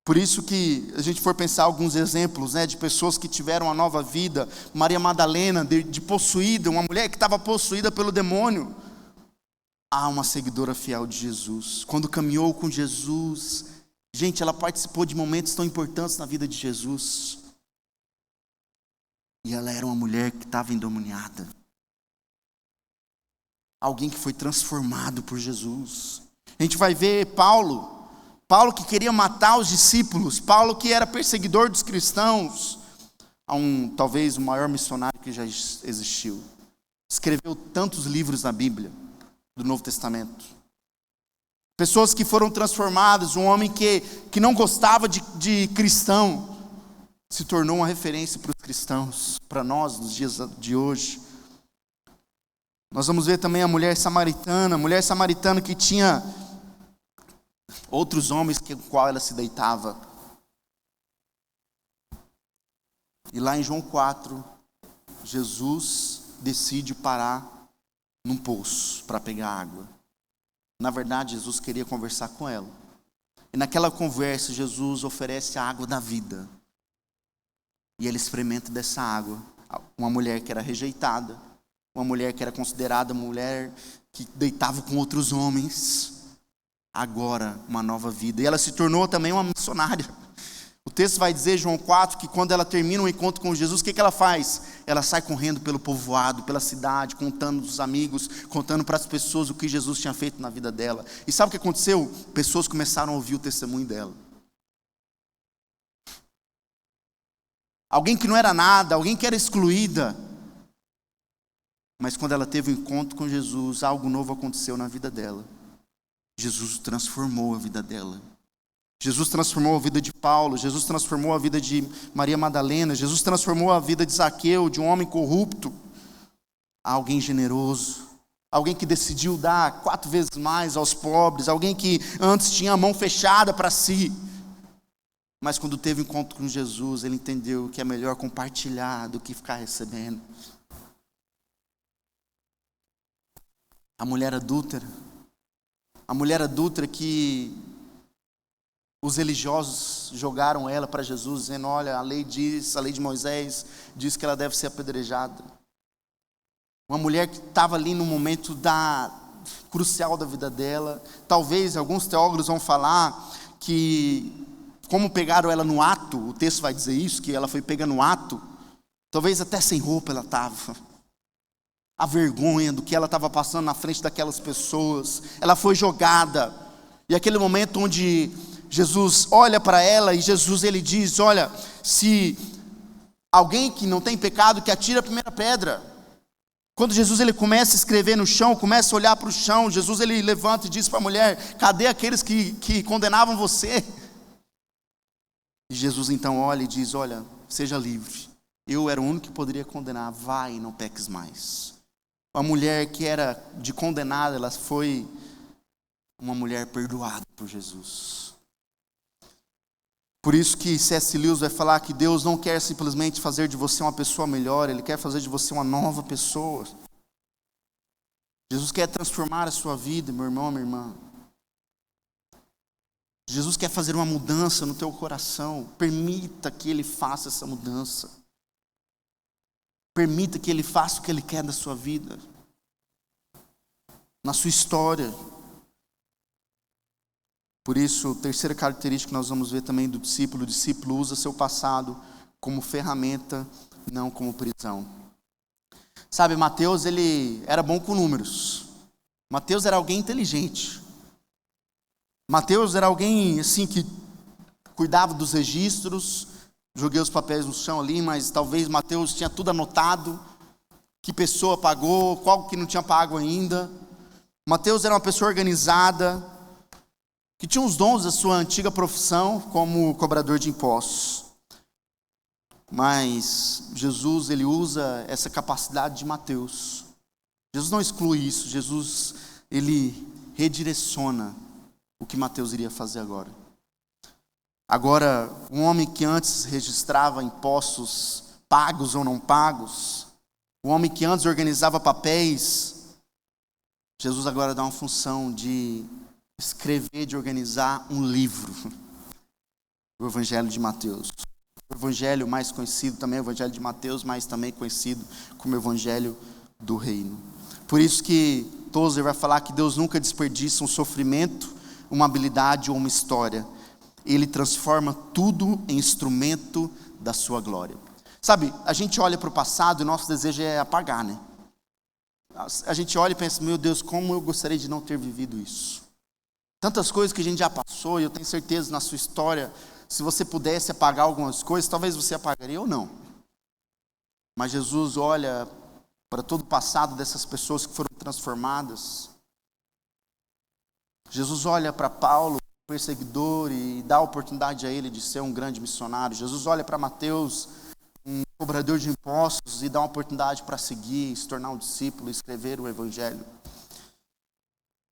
Por isso que a gente for pensar alguns exemplos, né, de pessoas que tiveram uma nova vida. Maria Madalena, de possuída, uma mulher que estava possuída pelo demônio. Uma seguidora fiel de Jesus. Quando caminhou com Jesus, gente, ela participou de momentos tão importantes na vida de Jesus. E ela era uma mulher que estava endemoniada. Alguém que foi transformado por Jesus. A gente vai ver Paulo que queria matar os discípulos, Paulo que era perseguidor dos cristãos, talvez o maior missionário que já existiu. Escreveu tantos livros na Bíblia, do Novo Testamento. Pessoas que foram transformadas, um homem que não gostava de cristão, se tornou uma referência para os cristãos, para nós nos dias de hoje. Nós vamos ver também a mulher samaritana que tinha outros homens com os quais ela se deitava. E lá em João 4, Jesus decide parar num poço para pegar água. Na verdade, Jesus queria conversar com ela. E naquela conversa, Jesus oferece a água da vida. E ele experimenta dessa água. Uma mulher que era rejeitada, uma mulher que era considerada mulher que deitava com outros homens, agora uma nova vida. E ela se tornou também uma missionária. O texto vai dizer, João 4, que quando ela termina o encontro com Jesus, o que ela faz? Ela sai correndo pelo povoado, pela cidade, contando dos amigos, contando para as pessoas o que Jesus tinha feito na vida dela. E sabe o que aconteceu? Pessoas começaram a ouvir o testemunho dela. Alguém que não era nada, alguém que era excluída. Mas quando ela teve o encontro com Jesus, algo novo aconteceu na vida dela. Jesus transformou a vida dela. Jesus transformou a vida de Paulo, Jesus transformou a vida de Maria Madalena, Jesus transformou a vida de Zaqueu, de um homem corrupto, a alguém generoso, alguém que decidiu dar 4 vezes mais aos pobres, alguém que antes tinha a mão fechada para si, mas quando teve encontro com Jesus, ele entendeu que é melhor compartilhar do que ficar recebendo. A mulher adúltera que os religiosos jogaram ela para Jesus, dizendo, olha, a lei de Moisés diz que ela deve ser apedrejada. Uma mulher que estava ali no momento crucial da vida dela. Talvez alguns teólogos vão falar que, como pegaram ela no ato, o texto vai dizer isso, que ela foi pega no ato, talvez até sem roupa ela estava. A vergonha do que ela estava passando na frente daquelas pessoas. Ela foi jogada. E aquele momento onde Jesus olha para ela e Jesus ele diz, olha, se alguém que não tem pecado que atire a primeira pedra. Quando Jesus ele começa a escrever no chão, começa a olhar para o chão, Jesus ele levanta e diz para a mulher, cadê aqueles que condenavam você? E Jesus então olha e diz, olha, seja livre. Eu era o único que poderia condenar, vai e não peques mais. A mulher que era de condenada, ela foi uma mulher perdoada por Jesus. Por isso que C.S. Lewis vai falar que Deus não quer simplesmente fazer de você uma pessoa melhor, Ele quer fazer de você uma nova pessoa. Jesus quer transformar a sua vida, meu irmão, minha irmã. Jesus quer fazer uma mudança no teu coração. Permita que Ele faça essa mudança. Permita que Ele faça o que Ele quer da sua vida, na sua história. Por isso, a terceira característica que nós vamos ver também do discípulo: o discípulo usa seu passado como ferramenta, não como prisão. Sabe, Mateus, ele era bom com números. Mateus era alguém inteligente. Mateus era alguém assim que cuidava dos registros. Joguei os papéis no chão ali, mas talvez Mateus tinha tudo anotado. Que pessoa pagou, qual que não tinha pago ainda. Mateus era uma pessoa organizada, que tinha os dons da sua antiga profissão como cobrador de impostos. Mas Jesus, ele usa essa capacidade de Mateus. Jesus não exclui isso, Jesus, ele redireciona o que Mateus iria fazer agora. Agora, um homem que antes registrava impostos pagos ou não pagos, um homem que antes organizava papéis, Jesus agora dá uma função de escrever, de organizar um livro. o Evangelho de Mateus. O Evangelho mais conhecido também é o Evangelho de Mateus, mas também conhecido como Evangelho do Reino. Por isso que Tozer vai falar que Deus nunca desperdiça um sofrimento, uma habilidade ou uma história. Ele transforma tudo em instrumento da sua glória. Sabe, a gente olha para o passado e nosso desejo é apagar, né? A gente olha e pensa, meu Deus, como eu gostaria de não ter vivido isso. Tantas coisas que a gente já passou, e eu tenho certeza na sua história, se você pudesse apagar algumas coisas, talvez você apagaria ou não. Mas Jesus olha para todo o passado dessas pessoas que foram transformadas. Jesus olha para Paulo, perseguidor, e dá a oportunidade a ele de ser um grande missionário. Jesus olha para Mateus, um cobrador de impostos, e dá uma oportunidade para seguir, se tornar um discípulo, escrever o Evangelho.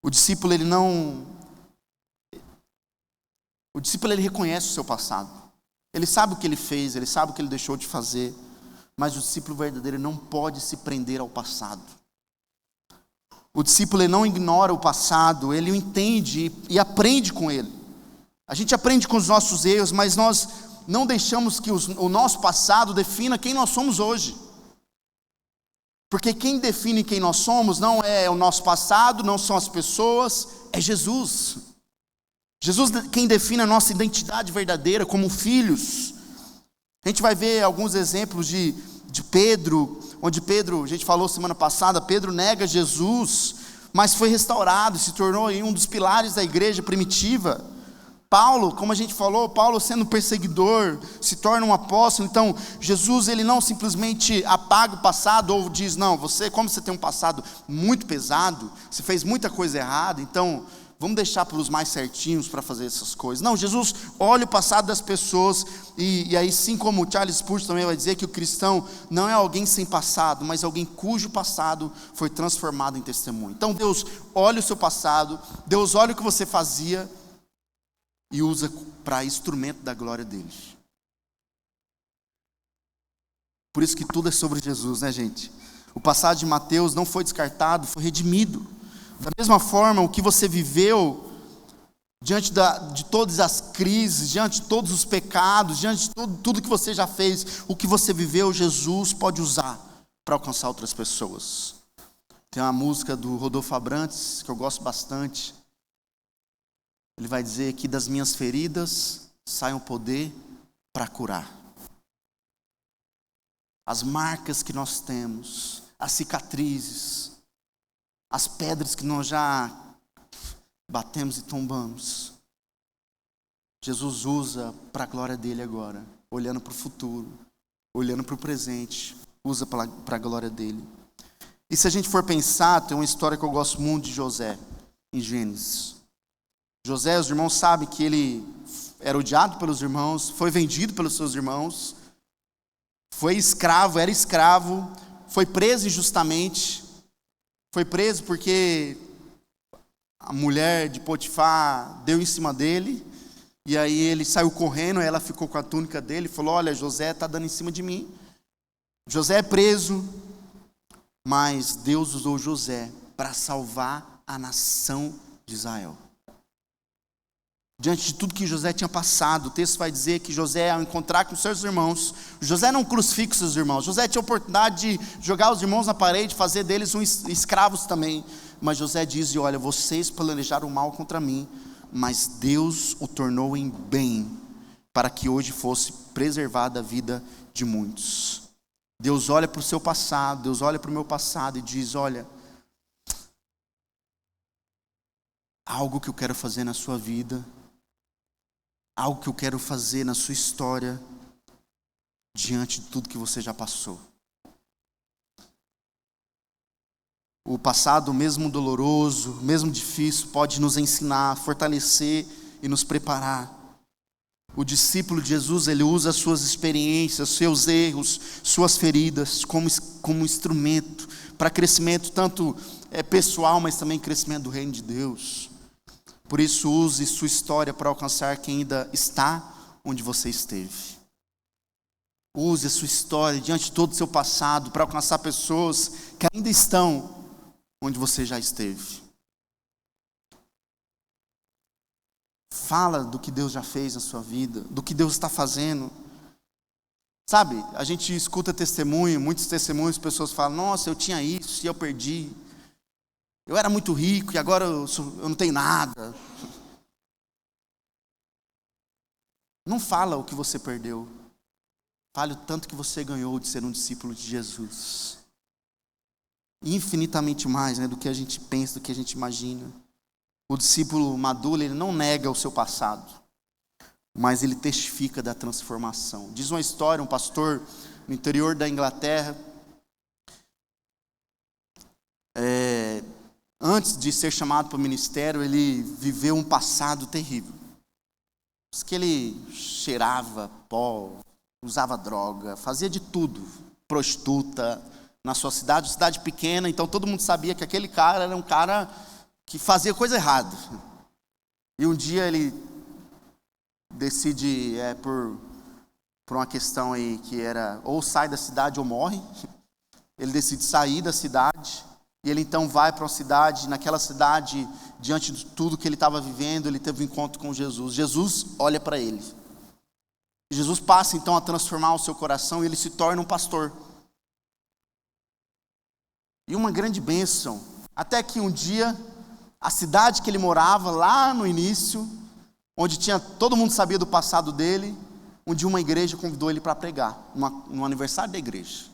O discípulo, ele reconhece o seu passado. Ele sabe o que ele fez, ele sabe o que ele deixou de fazer. Mas o discípulo verdadeiro não pode se prender ao passado. O discípulo, ele não ignora o passado, ele o entende e aprende com ele. A gente aprende com os nossos erros, mas nós não deixamos que o nosso passado defina quem nós somos hoje. Porque quem define quem nós somos não é o nosso passado, não são as pessoas, é Jesus. Jesus quem define a nossa identidade verdadeira como filhos. A gente vai ver alguns exemplos de Pedro, onde Pedro, a gente falou semana passada, Pedro nega Jesus, mas foi restaurado, se tornou um dos pilares da igreja primitiva. Paulo, como a gente falou, Paulo sendo perseguidor, se torna um apóstolo. Então, Jesus, ele não simplesmente apaga o passado, ou diz, não, como você tem um passado muito pesado, você fez muita coisa errada, então vamos deixar para os mais certinhos para fazer essas coisas. Não, Jesus olha o passado das pessoas, e aí sim, como Charles Spurgeon também vai dizer, que o cristão não é alguém sem passado, mas alguém cujo passado foi transformado em testemunho. Então Deus olha o seu passado, Deus olha o que você fazia, e usa para instrumento da glória dele. Por isso que tudo é sobre Jesus, né, gente? O passado de Mateus não foi descartado, foi redimido. Da mesma forma, o que você viveu diante de todas as crises, diante de todos os pecados, diante de tudo que você já fez, o que você viveu, Jesus pode usar para alcançar outras pessoas. Tem uma música do Rodolfo Abrantes que eu gosto bastante. Ele vai dizer que das minhas feridas sai um poder para curar. As marcas que nós temos, as cicatrizes, as pedras que nós já batemos e tombamos, Jesus usa para a glória dele agora, olhando para o futuro, olhando para o presente, usa para a glória dele. E se a gente for pensar, tem uma história que eu gosto muito de José, em Gênesis. José, os irmãos sabem que ele era odiado pelos irmãos, foi vendido pelos seus irmãos, era escravo, foi preso injustamente, foi preso porque a mulher de Potifar deu em cima dele, e aí ele saiu correndo, ela ficou com a túnica dele e falou, olha, José está dando em cima de mim. José é preso, mas Deus usou José para salvar a nação de Israel. Diante de tudo que José tinha passado, o texto vai dizer que José, ao encontrar com seus irmãos, José não crucifica seus irmãos, José tinha a oportunidade de jogar os irmãos na parede, fazer deles escravos também, mas José diz, olha, vocês planejaram mal contra mim, mas Deus o tornou em bem, para que hoje fosse preservada a vida de muitos. Deus olha para o seu passado, Deus olha para o meu passado e diz, olha, algo que eu quero fazer na sua vida, algo que eu quero fazer na sua história, diante de tudo que você já passou. O passado, mesmo doloroso, mesmo difícil, pode nos ensinar, fortalecer e nos preparar. O discípulo de Jesus, ele usa as suas experiências, seus erros, suas feridas, como instrumento para crescimento, tanto pessoal, mas também crescimento do reino de Deus. Por isso, use sua história para alcançar quem ainda está onde você esteve. Use a sua história diante de todo o seu passado para alcançar pessoas que ainda estão onde você já esteve. Fala do que Deus já fez na sua vida, do que Deus está fazendo. Sabe, a gente escuta testemunho, muitos testemunhos, pessoas falam: nossa, eu tinha isso e eu perdi. Eu era muito rico e agora eu não tenho nada. Não fala o que você perdeu. Fale o tanto que você ganhou de ser um discípulo de Jesus. Infinitamente mais, né, do que a gente pensa, do que a gente imagina. O discípulo maduro, ele não nega o seu passado, mas ele testifica da transformação. Diz uma história, um pastor no interior da Inglaterra, antes de ser chamado para o ministério, ele viveu um passado terrível. Diz que ele cheirava pó, usava droga, fazia de tudo, prostituta, na sua cidade pequena, então todo mundo sabia que aquele cara era um cara que fazia coisa errada. E um dia ele decide, por uma questão aí que era ou sai da cidade ou morre, ele decide sair da cidade, e ele então vai para uma cidade, naquela cidade, diante de tudo que ele estava vivendo, ele teve um encontro com Jesus. Jesus olha para ele. Jesus passa então a transformar o seu coração e ele se torna um pastor. E uma grande bênção, até que um dia, a cidade que ele morava, lá no início, onde todo mundo sabia do passado dele, um dia uma igreja convidou ele para pregar, no aniversário da igreja.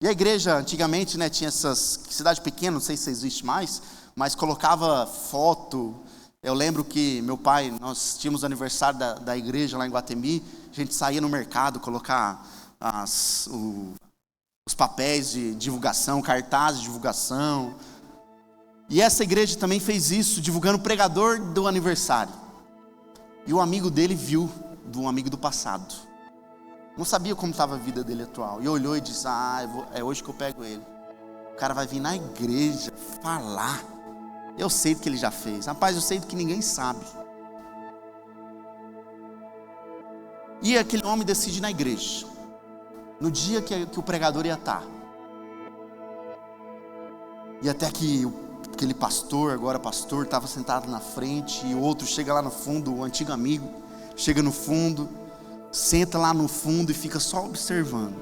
E a igreja, antigamente, né, tinha cidade pequena, não sei se existe mais, mas colocava foto. Eu lembro que meu pai, nós tínhamos aniversário da igreja lá em Guatemi, a gente saía no mercado, colocar os papéis de divulgação, cartazes de divulgação. E essa igreja também fez isso, divulgando o pregador do aniversário. E o amigo dele viu, um amigo do passado. Não sabia como estava a vida dele atual. E olhou e disse: é hoje que eu pego ele. O cara vai vir na igreja falar. Eu sei do que ele já fez. Rapaz, eu sei do que ninguém sabe. E aquele homem decide ir na igreja. No dia que o pregador ia estar. E até que aquele pastor, agora pastor, estava sentado na frente. E o outro chega lá no fundo, o antigo amigo, chega no fundo, senta lá no fundo e fica só observando.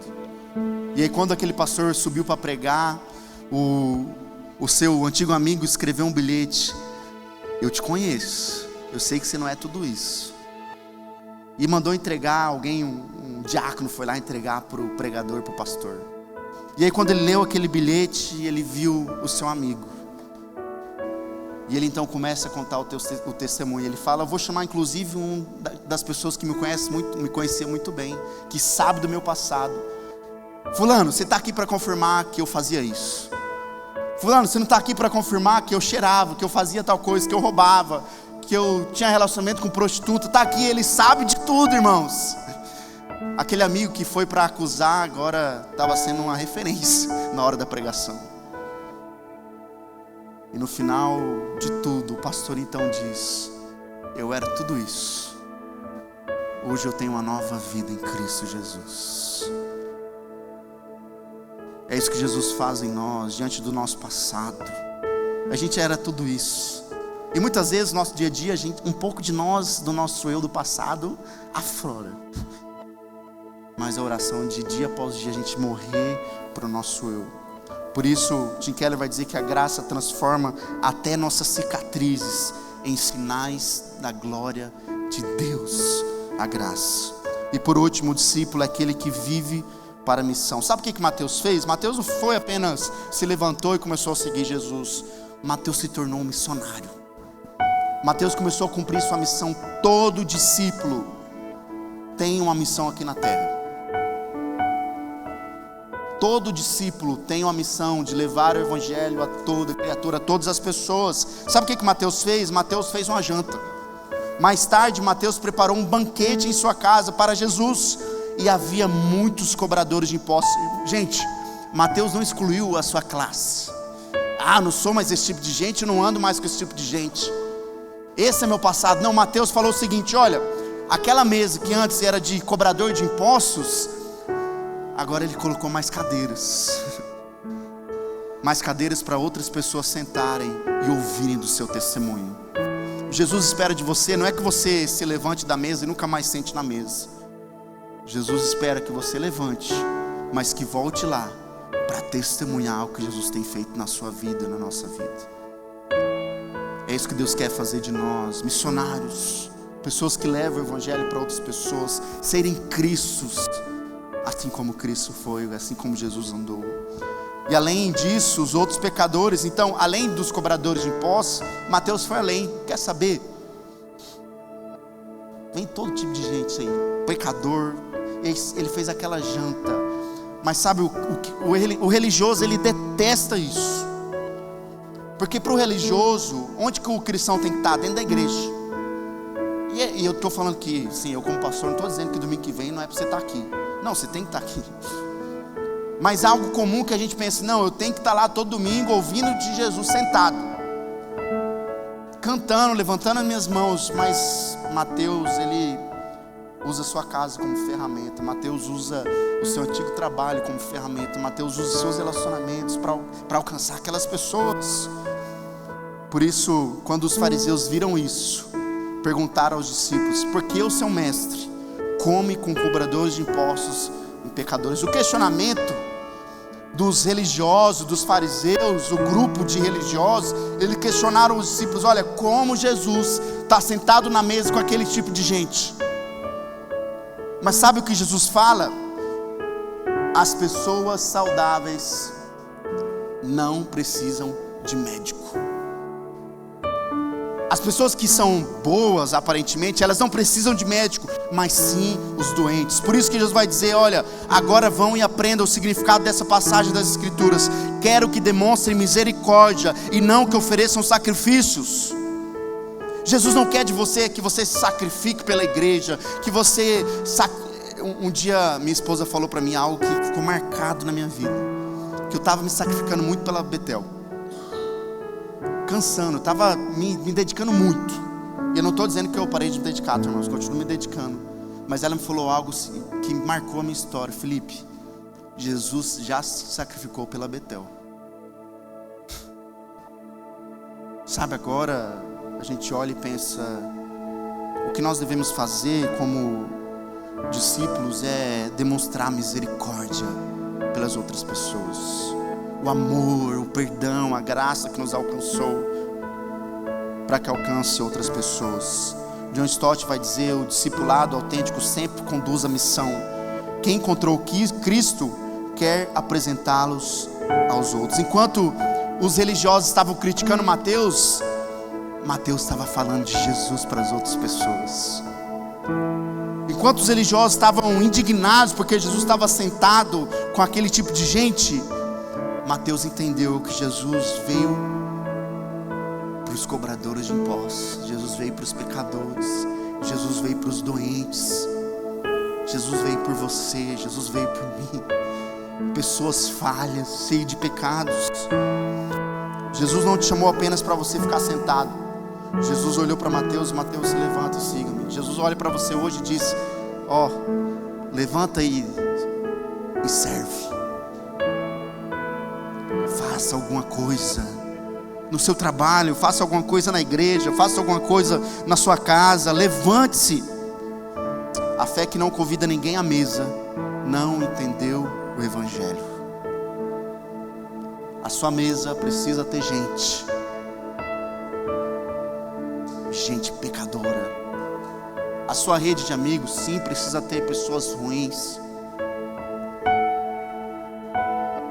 E aí quando aquele pastor subiu para pregar, o seu antigo amigo escreveu um bilhete: eu te conheço, eu sei que você não é tudo isso. E mandou entregar alguém, um diácono foi lá entregar para o pregador, para o pastor. E aí quando ele leu aquele bilhete, ele viu o seu amigo. E ele então começa a contar o testemunho. Ele fala: eu vou chamar inclusive das pessoas que me conhecia muito bem, que sabe do meu passado. Fulano, você está aqui para confirmar que eu fazia isso. Fulano, você não está aqui para confirmar que eu cheirava, que eu fazia tal coisa, que eu roubava, que eu tinha relacionamento com prostituta. Está aqui, ele sabe de tudo, irmãos. Aquele amigo que foi para acusar agora estava sendo uma referência na hora da pregação. E no final de tudo, o pastor então diz: eu era tudo isso. Hoje eu tenho uma nova vida em Cristo Jesus. É isso que Jesus faz em nós, diante do nosso passado. A gente era tudo isso. E muitas vezes no nosso dia a dia, um pouco de nós, do nosso eu do passado, aflora. Mas a oração de dia após dia, a gente morrer para o nosso eu. Por isso, Tim Keller vai dizer que a graça transforma até nossas cicatrizes em sinais da glória de Deus, a graça. E por último, o discípulo é aquele que vive para a missão. Sabe o que Mateus fez? Mateus não foi apenas se levantou e começou a seguir Jesus. Mateus se tornou um missionário. Mateus começou a cumprir sua missão. Todo discípulo tem uma missão aqui na terra. Todo discípulo tem uma missão de levar o evangelho a toda criatura, a todas as pessoas. Sabe o que Mateus fez? Mateus fez uma janta. Mais tarde, Mateus preparou um banquete em sua casa para Jesus. E havia muitos cobradores de impostos. Gente, Mateus não excluiu a sua classe. Não sou mais esse tipo de gente, eu não ando mais com esse tipo de gente. Esse é meu passado. Não, Mateus falou o seguinte: olha, aquela mesa que antes era de cobrador de impostos, agora ele colocou mais cadeiras. Mais cadeiras para outras pessoas sentarem e ouvirem do seu testemunho. Jesus espera de você não é que você se levante da mesa e nunca mais sente na mesa. Jesus espera que você levante, mas que volte lá para testemunhar o que Jesus tem feito na sua vida, na nossa vida. É isso que Deus quer fazer de nós, missionários, pessoas que levam o evangelho para outras pessoas, serem Cristos, assim como Cristo foi, assim como Jesus andou. E além disso, os outros pecadores. Então, além dos cobradores de impostos, Mateus foi além. Quer saber? Vem todo tipo de gente aí, pecador. Ele fez aquela janta. Mas sabe, o religioso, ele detesta isso. Porque para o religioso, onde que o cristão tem que estar? Dentro da igreja. E eu estou falando que, sim, eu como pastor não estou dizendo que domingo que vem não é para você estar aqui. Não, você tem que estar aqui. Mas algo comum que a gente pensa, não, eu tenho que estar lá todo domingo ouvindo de Jesus sentado, cantando, levantando as minhas mãos. Mas Mateus, ele usa a sua casa como ferramenta. Mateus usa o seu antigo trabalho como ferramenta. Mateus usa os seus relacionamentos para alcançar aquelas pessoas. Por isso, quando os fariseus viram isso, perguntaram aos discípulos: por que o seu mestre come com cobradores de impostos e pecadores? O questionamento dos religiosos, dos fariseus, o grupo de religiosos, eles questionaram os discípulos: olha, como Jesus está sentado na mesa com aquele tipo de gente? Mas sabe o que Jesus fala? As pessoas saudáveis não precisam de médico. As pessoas que são boas, aparentemente, elas não precisam de médico, mas sim os doentes. Por isso que Jesus vai dizer: olha, agora vão e aprendam o significado dessa passagem das Escrituras. Quero que demonstrem misericórdia e não que ofereçam sacrifícios. Jesus não quer de você que você se sacrifique pela igreja, que você... Um dia minha esposa falou para mim algo que ficou marcado na minha vida, que eu estava me sacrificando muito pela Betel, cansando, estava me dedicando muito. E eu não estou dizendo que eu parei de me dedicar, irmãos, continuo me dedicando. Mas ela me falou algo que marcou a minha história: Felipe, Jesus já se sacrificou pela Betel. Sabe, agora a gente olha e pensa, o que nós devemos fazer como discípulos é demonstrar misericórdia pelas outras pessoas, o amor, o perdão, a graça que nos alcançou, para que alcance outras pessoas. John Stott vai dizer: o discipulado autêntico sempre conduz à missão. Quem encontrou Cristo quer apresentá-los aos outros. Enquanto os religiosos estavam criticando Mateus, Mateus estava falando de Jesus para as outras pessoas. Enquanto os religiosos estavam indignados porque Jesus estava sentado com aquele tipo de gente, Mateus entendeu que Jesus veio para os cobradores de impostos, Jesus veio para os pecadores, Jesus veio para os doentes, Jesus veio por você, Jesus veio por mim, pessoas falhas, cheias de pecados. Jesus não te chamou apenas para você ficar sentado. Jesus olhou para Mateus: Mateus, se levanta e siga-me. Jesus olha para você hoje e diz: ó, levanta e serve. Faça alguma coisa no seu trabalho, faça alguma coisa na igreja, faça alguma coisa na sua casa. Levante-se. A fé que não convida ninguém à mesa não entendeu o evangelho. A sua mesa precisa ter gente pecadora. A sua rede de amigos, sim, precisa ter pessoas ruins.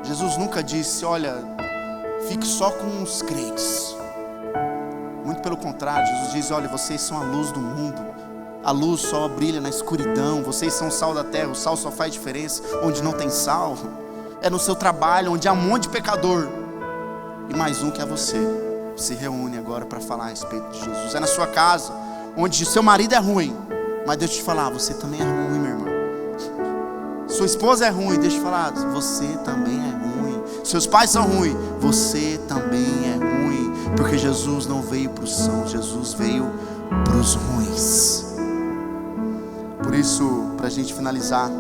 Jesus nunca disse: olha, fique só com os crentes. Muito pelo contrário, Jesus diz: olha, vocês são a luz do mundo. A luz só brilha na escuridão. Vocês são o sal da terra. O sal só faz diferença onde não tem sal. É no seu trabalho, onde há um monte de pecador, e mais um que é você. Se reúne agora para falar a respeito de Jesus. É na sua casa, onde seu marido é ruim, mas deixa eu te falar, você também é ruim, meu irmão. Sua esposa é ruim, deixa eu te falar, você também é ruim. Seus pais são ruins, você também é ruim. Porque Jesus não veio para os sãos, Jesus veio para os ruins. Por isso, para a gente finalizar,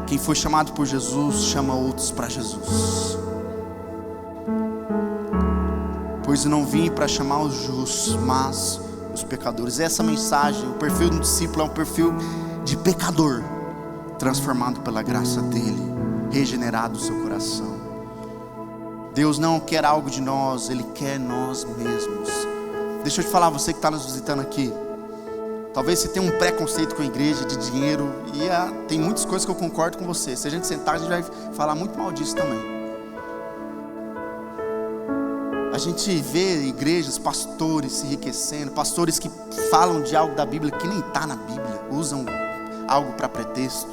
quem foi chamado por Jesus chama outros para Jesus. pois eu não vim para chamar os justos, mas os pecadores. Essa mensagem, o perfil do discípulo é um perfil de pecador, transformado pela graça dele, regenerado o seu coração. Deus não quer algo de nós, Ele quer nós mesmos. Deixa eu te falar, você que está nos visitando aqui, talvez você tenha um preconceito com a igreja, de dinheiro, e tem muitas coisas que eu concordo com você. Se a gente sentar, a gente vai falar muito mal disso também. A gente vê igrejas, pastores se enriquecendo, pastores que falam de algo da Bíblia que nem está na Bíblia, usam algo para pretexto.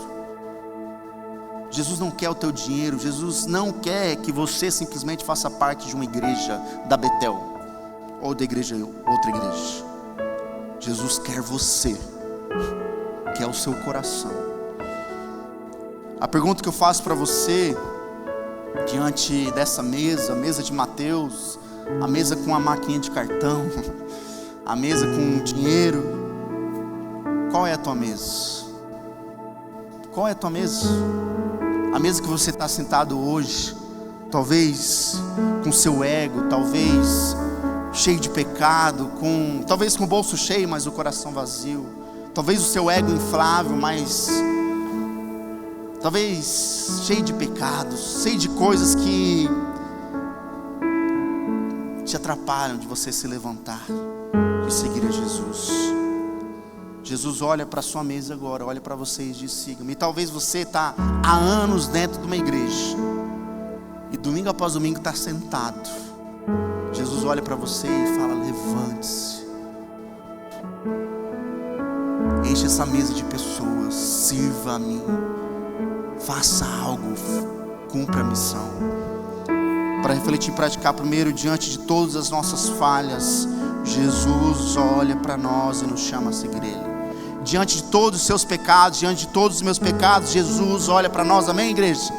Jesus não quer o teu dinheiro, Jesus não quer que você simplesmente faça parte de uma igreja da Betel, ou da igreja, outra igreja. Jesus quer você, quer o seu coração. A pergunta que eu faço para você, diante dessa mesa, a mesa de Mateus, a mesa com a maquininha de cartão, a mesa com dinheiro, qual é a tua mesa? Qual é a tua mesa? A mesa que você está sentado hoje, talvez com seu ego, talvez cheio de pecado, talvez com o bolso cheio, mas o coração vazio, talvez o seu ego inflável, mas talvez cheio de pecados, cheio de coisas que te atrapalham de você se levantar e seguir a Jesus. Jesus olha para a sua mesa agora, olha para você e diz: siga-me. E talvez você está há anos dentro de uma igreja e domingo após domingo está sentado. Jesus olha para você e fala: levante-se, enche essa mesa de pessoas, sirva a mim, faça algo, cumpra a missão. Para refletir e praticar, primeiro, diante de todas as nossas falhas, Jesus olha para nós e nos chama a seguir Ele. Diante de todos os seus pecados, diante de todos os meus pecados, Jesus olha para nós, amém, igreja?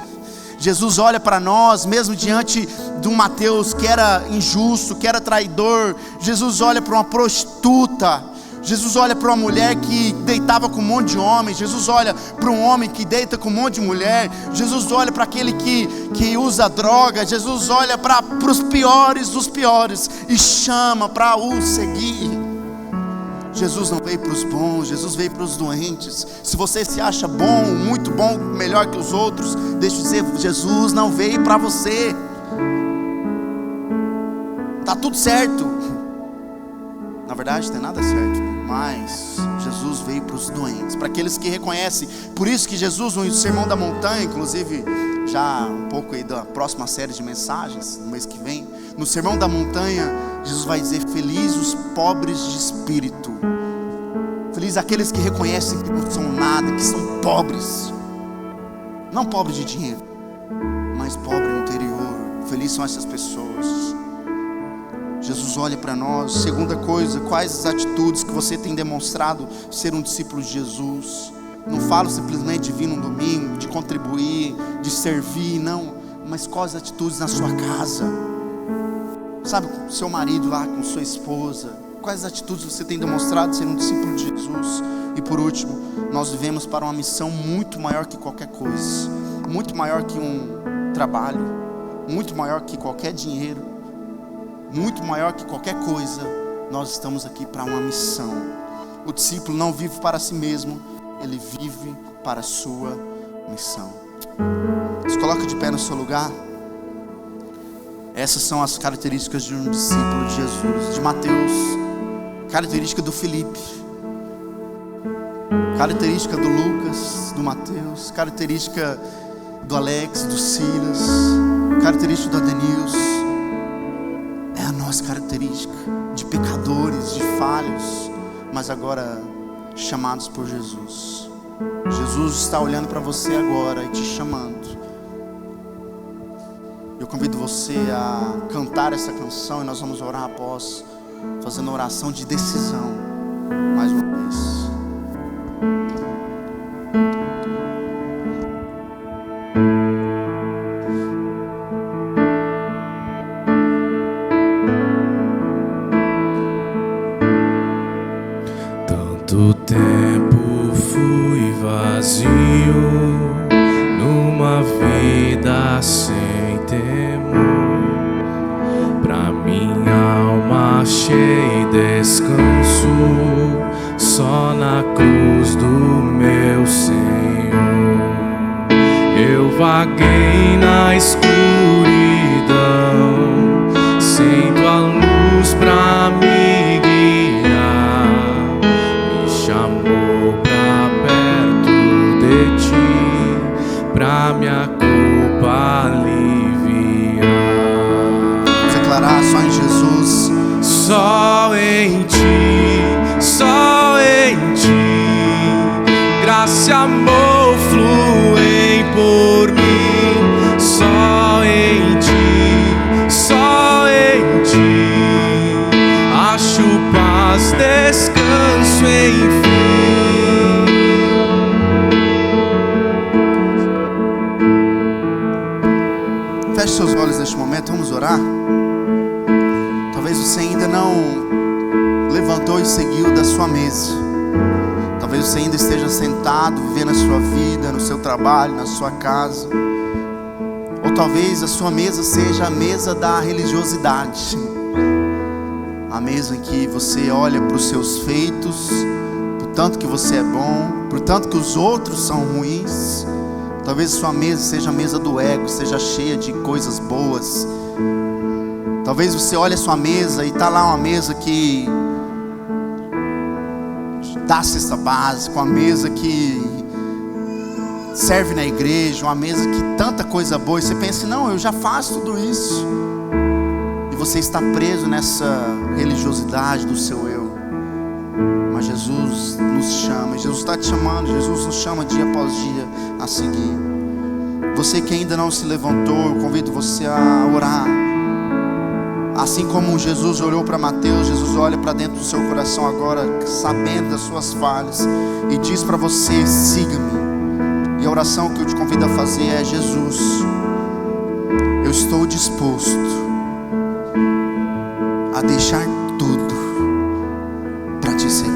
Jesus olha para nós, mesmo diante de um Mateus que era injusto, que era traidor. Jesus olha para uma prostituta, Jesus olha para uma mulher que deitava com um monte de homens, Jesus olha para um homem que deita com um monte de mulher, Jesus olha para aquele que usa droga, Jesus olha para os piores dos piores e chama para o seguir. Jesus não veio para os bons, Jesus veio para os doentes. Se você se acha bom, muito bom, melhor que os outros, deixa eu dizer, Jesus não veio para você. Tá tudo certo. Na verdade, não tem nada certo, mas Jesus veio para os doentes, para aqueles que reconhecem. Por isso que Jesus, no Sermão da Montanha, inclusive já um pouco aí da próxima série de mensagens, no mês que vem, no Sermão da Montanha, Jesus vai dizer: felizes os pobres de espírito, felizes aqueles que reconhecem que não são nada, que são pobres, não pobres de dinheiro, mas pobres no interior. Felizes são essas pessoas. Jesus olha para nós. Segunda coisa, quais as atitudes que você tem demonstrado ser um discípulo de Jesus? Não falo simplesmente de vir num domingo, de contribuir, de servir, não, mas quais atitudes na sua casa? Sabe, com seu marido lá, com sua esposa, quais atitudes você tem demonstrado ser um discípulo de Jesus? E por último, nós vivemos para uma missão muito maior que qualquer coisa, muito maior que um trabalho, muito maior que qualquer dinheiro, muito maior que qualquer coisa. Nós estamos aqui para uma missão. O discípulo não vive para si mesmo, ele vive para a sua missão. Se coloca de pé no seu lugar. Essas são as características de um discípulo de Jesus. De Mateus, característica do Felipe, característica do Lucas, do Mateus, característica do Alex, do Silas, característica do Adenilson. É a nossa característica de pecadores, de falhos, mas agora chamados por Jesus. Jesus está olhando para você agora e te chamando. Eu convido você a cantar essa canção e nós vamos orar após, fazendo uma oração de decisão, mais uma vez. Tanto tempo fui vazio, numa vida sem temor. Pra minha Vaguei na escuridão, sendo a luz pra me guiar. Me chamou pra perto de ti, pra minha culpa aliviar. Declarar só em Jesus. Só em ti, só em ti, graça e amor fluem por mim. Só em ti, só em ti, acho paz, descanso, enfim. Feche seus olhos neste momento, vamos orar. Talvez você ainda não levantou e seguiu da sua mesa. Talvez você ainda esteja sentado, vivendo a sua vida, no seu trabalho, na sua casa. Ou talvez a sua mesa seja a mesa da religiosidade. A mesa em que você olha para os seus feitos, por tanto que você é bom, por tanto que os outros são ruins. Talvez a sua mesa seja a mesa do ego, seja cheia de coisas boas. Talvez você olhe a sua mesa e está lá uma mesa que dá cesta básica, uma mesa que serve na igreja, uma mesa que tanta coisa boa. E você pensa, não, eu já faço tudo isso. E você está preso nessa religiosidade do seu eu. Mas Jesus nos chama, Jesus está te chamando, Jesus nos chama dia após dia a seguir. Você que ainda não se levantou, eu convido você a orar. Assim como Jesus olhou para Mateus, Jesus olha para dentro do seu coração agora, sabendo das suas falhas, e diz para você: siga-me. E a oração que eu te convido a fazer é: Jesus, eu estou disposto a deixar tudo para te seguir.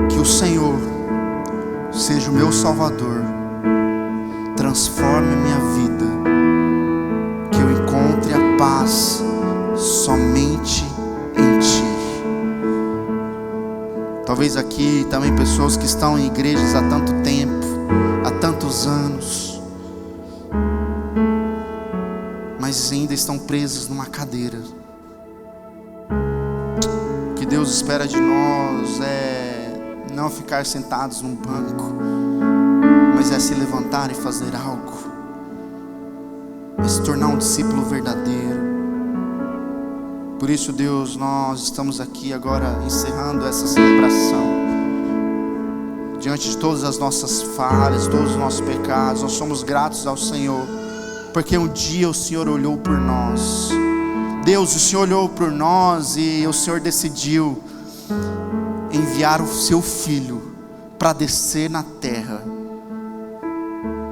Que o Senhor seja o meu Salvador, transforme a minha vida, que eu encontre a paz somente em Ti. Talvez aqui também pessoas que estão em igrejas há tanto tempo, há tantos anos, mas ainda estão presos numa cadeira. O que Deus espera de nós é não ficar sentados num banco, mas é se levantar e fazer algo, é se tornar um discípulo verdadeiro. Por isso, Deus, nós estamos aqui agora encerrando essa celebração. Diante de todas as nossas falhas, todos os nossos pecados, nós somos gratos ao Senhor, porque um dia o Senhor olhou por nós. Deus, o Senhor olhou por nós e o Senhor decidiu enviar o seu Filho para descer na terra,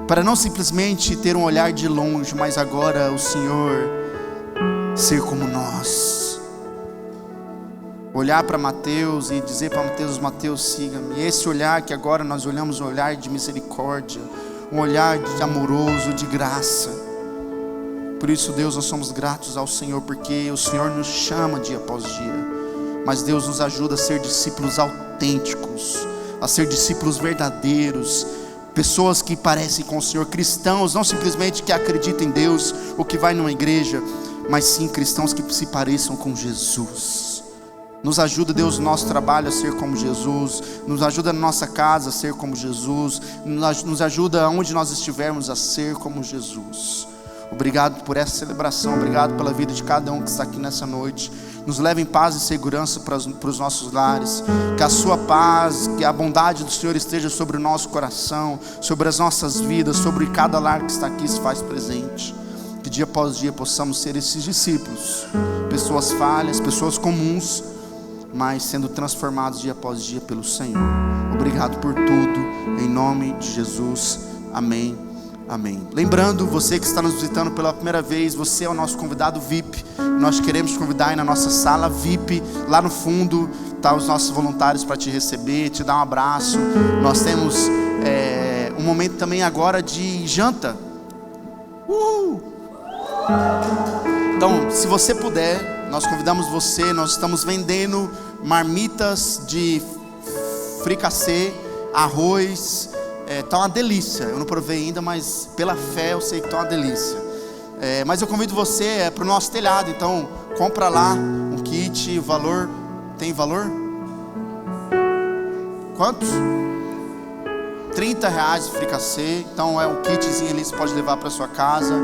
para não simplesmente ter um olhar de longe, mas agora o Senhor ser como nós. Olhar para Mateus e dizer para Mateus: Mateus, siga-me. E esse olhar que agora nós olhamos, um olhar de misericórdia, um olhar de amoroso, de graça. Por isso, Deus, nós somos gratos ao Senhor, porque o Senhor nos chama dia após dia. Mas Deus nos ajuda a ser discípulos autênticos, a ser discípulos verdadeiros, pessoas que parecem com o Senhor, cristãos, não simplesmente que acreditam em Deus ou que vai numa igreja, mas sim cristãos que se pareçam com Jesus. Nos ajuda, Deus, no nosso trabalho a ser como Jesus, nos ajuda na nossa casa a ser como Jesus, nos ajuda onde nós estivermos a ser como Jesus. Obrigado por essa celebração, obrigado pela vida de cada um que está aqui nessa noite. Nos leve em paz e segurança para os nossos lares. Que a sua paz, que a bondade do Senhor esteja sobre o nosso coração, sobre as nossas vidas, sobre cada lar que está aqui se faz presente. Que dia após dia possamos ser esses discípulos, pessoas falhas, pessoas comuns, mas sendo transformados dia após dia pelo Senhor. Obrigado por tudo, em nome de Jesus, amém, amém. Lembrando, você que está nos visitando pela primeira vez, você é o nosso convidado VIP. Nós queremos te convidar aí na nossa sala VIP, lá no fundo, tá os nossos voluntários para te receber, te dar um abraço. Nós temos um momento também agora de janta. Então, se você puder, nós convidamos você. Nós estamos vendendo marmitas de fricassê, arroz, Tá uma delícia. Eu não provei ainda, mas pela fé eu sei que tá uma delícia. Mas eu convido você para o nosso telhado. Então compra lá um kit. O valor, tem valor? Quantos? R$30 de fricassê. Então é um kitzinho ali, você pode levar para sua casa.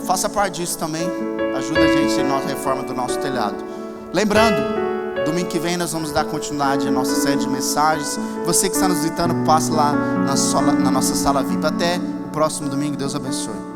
Faça parte disso também. Ajuda a gente na reforma do nosso telhado. Lembrando, domingo que vem nós vamos dar continuidade à nossa série de mensagens. Você que está nos visitando, passa lá na nossa sala VIP. Até o próximo domingo. Deus abençoe.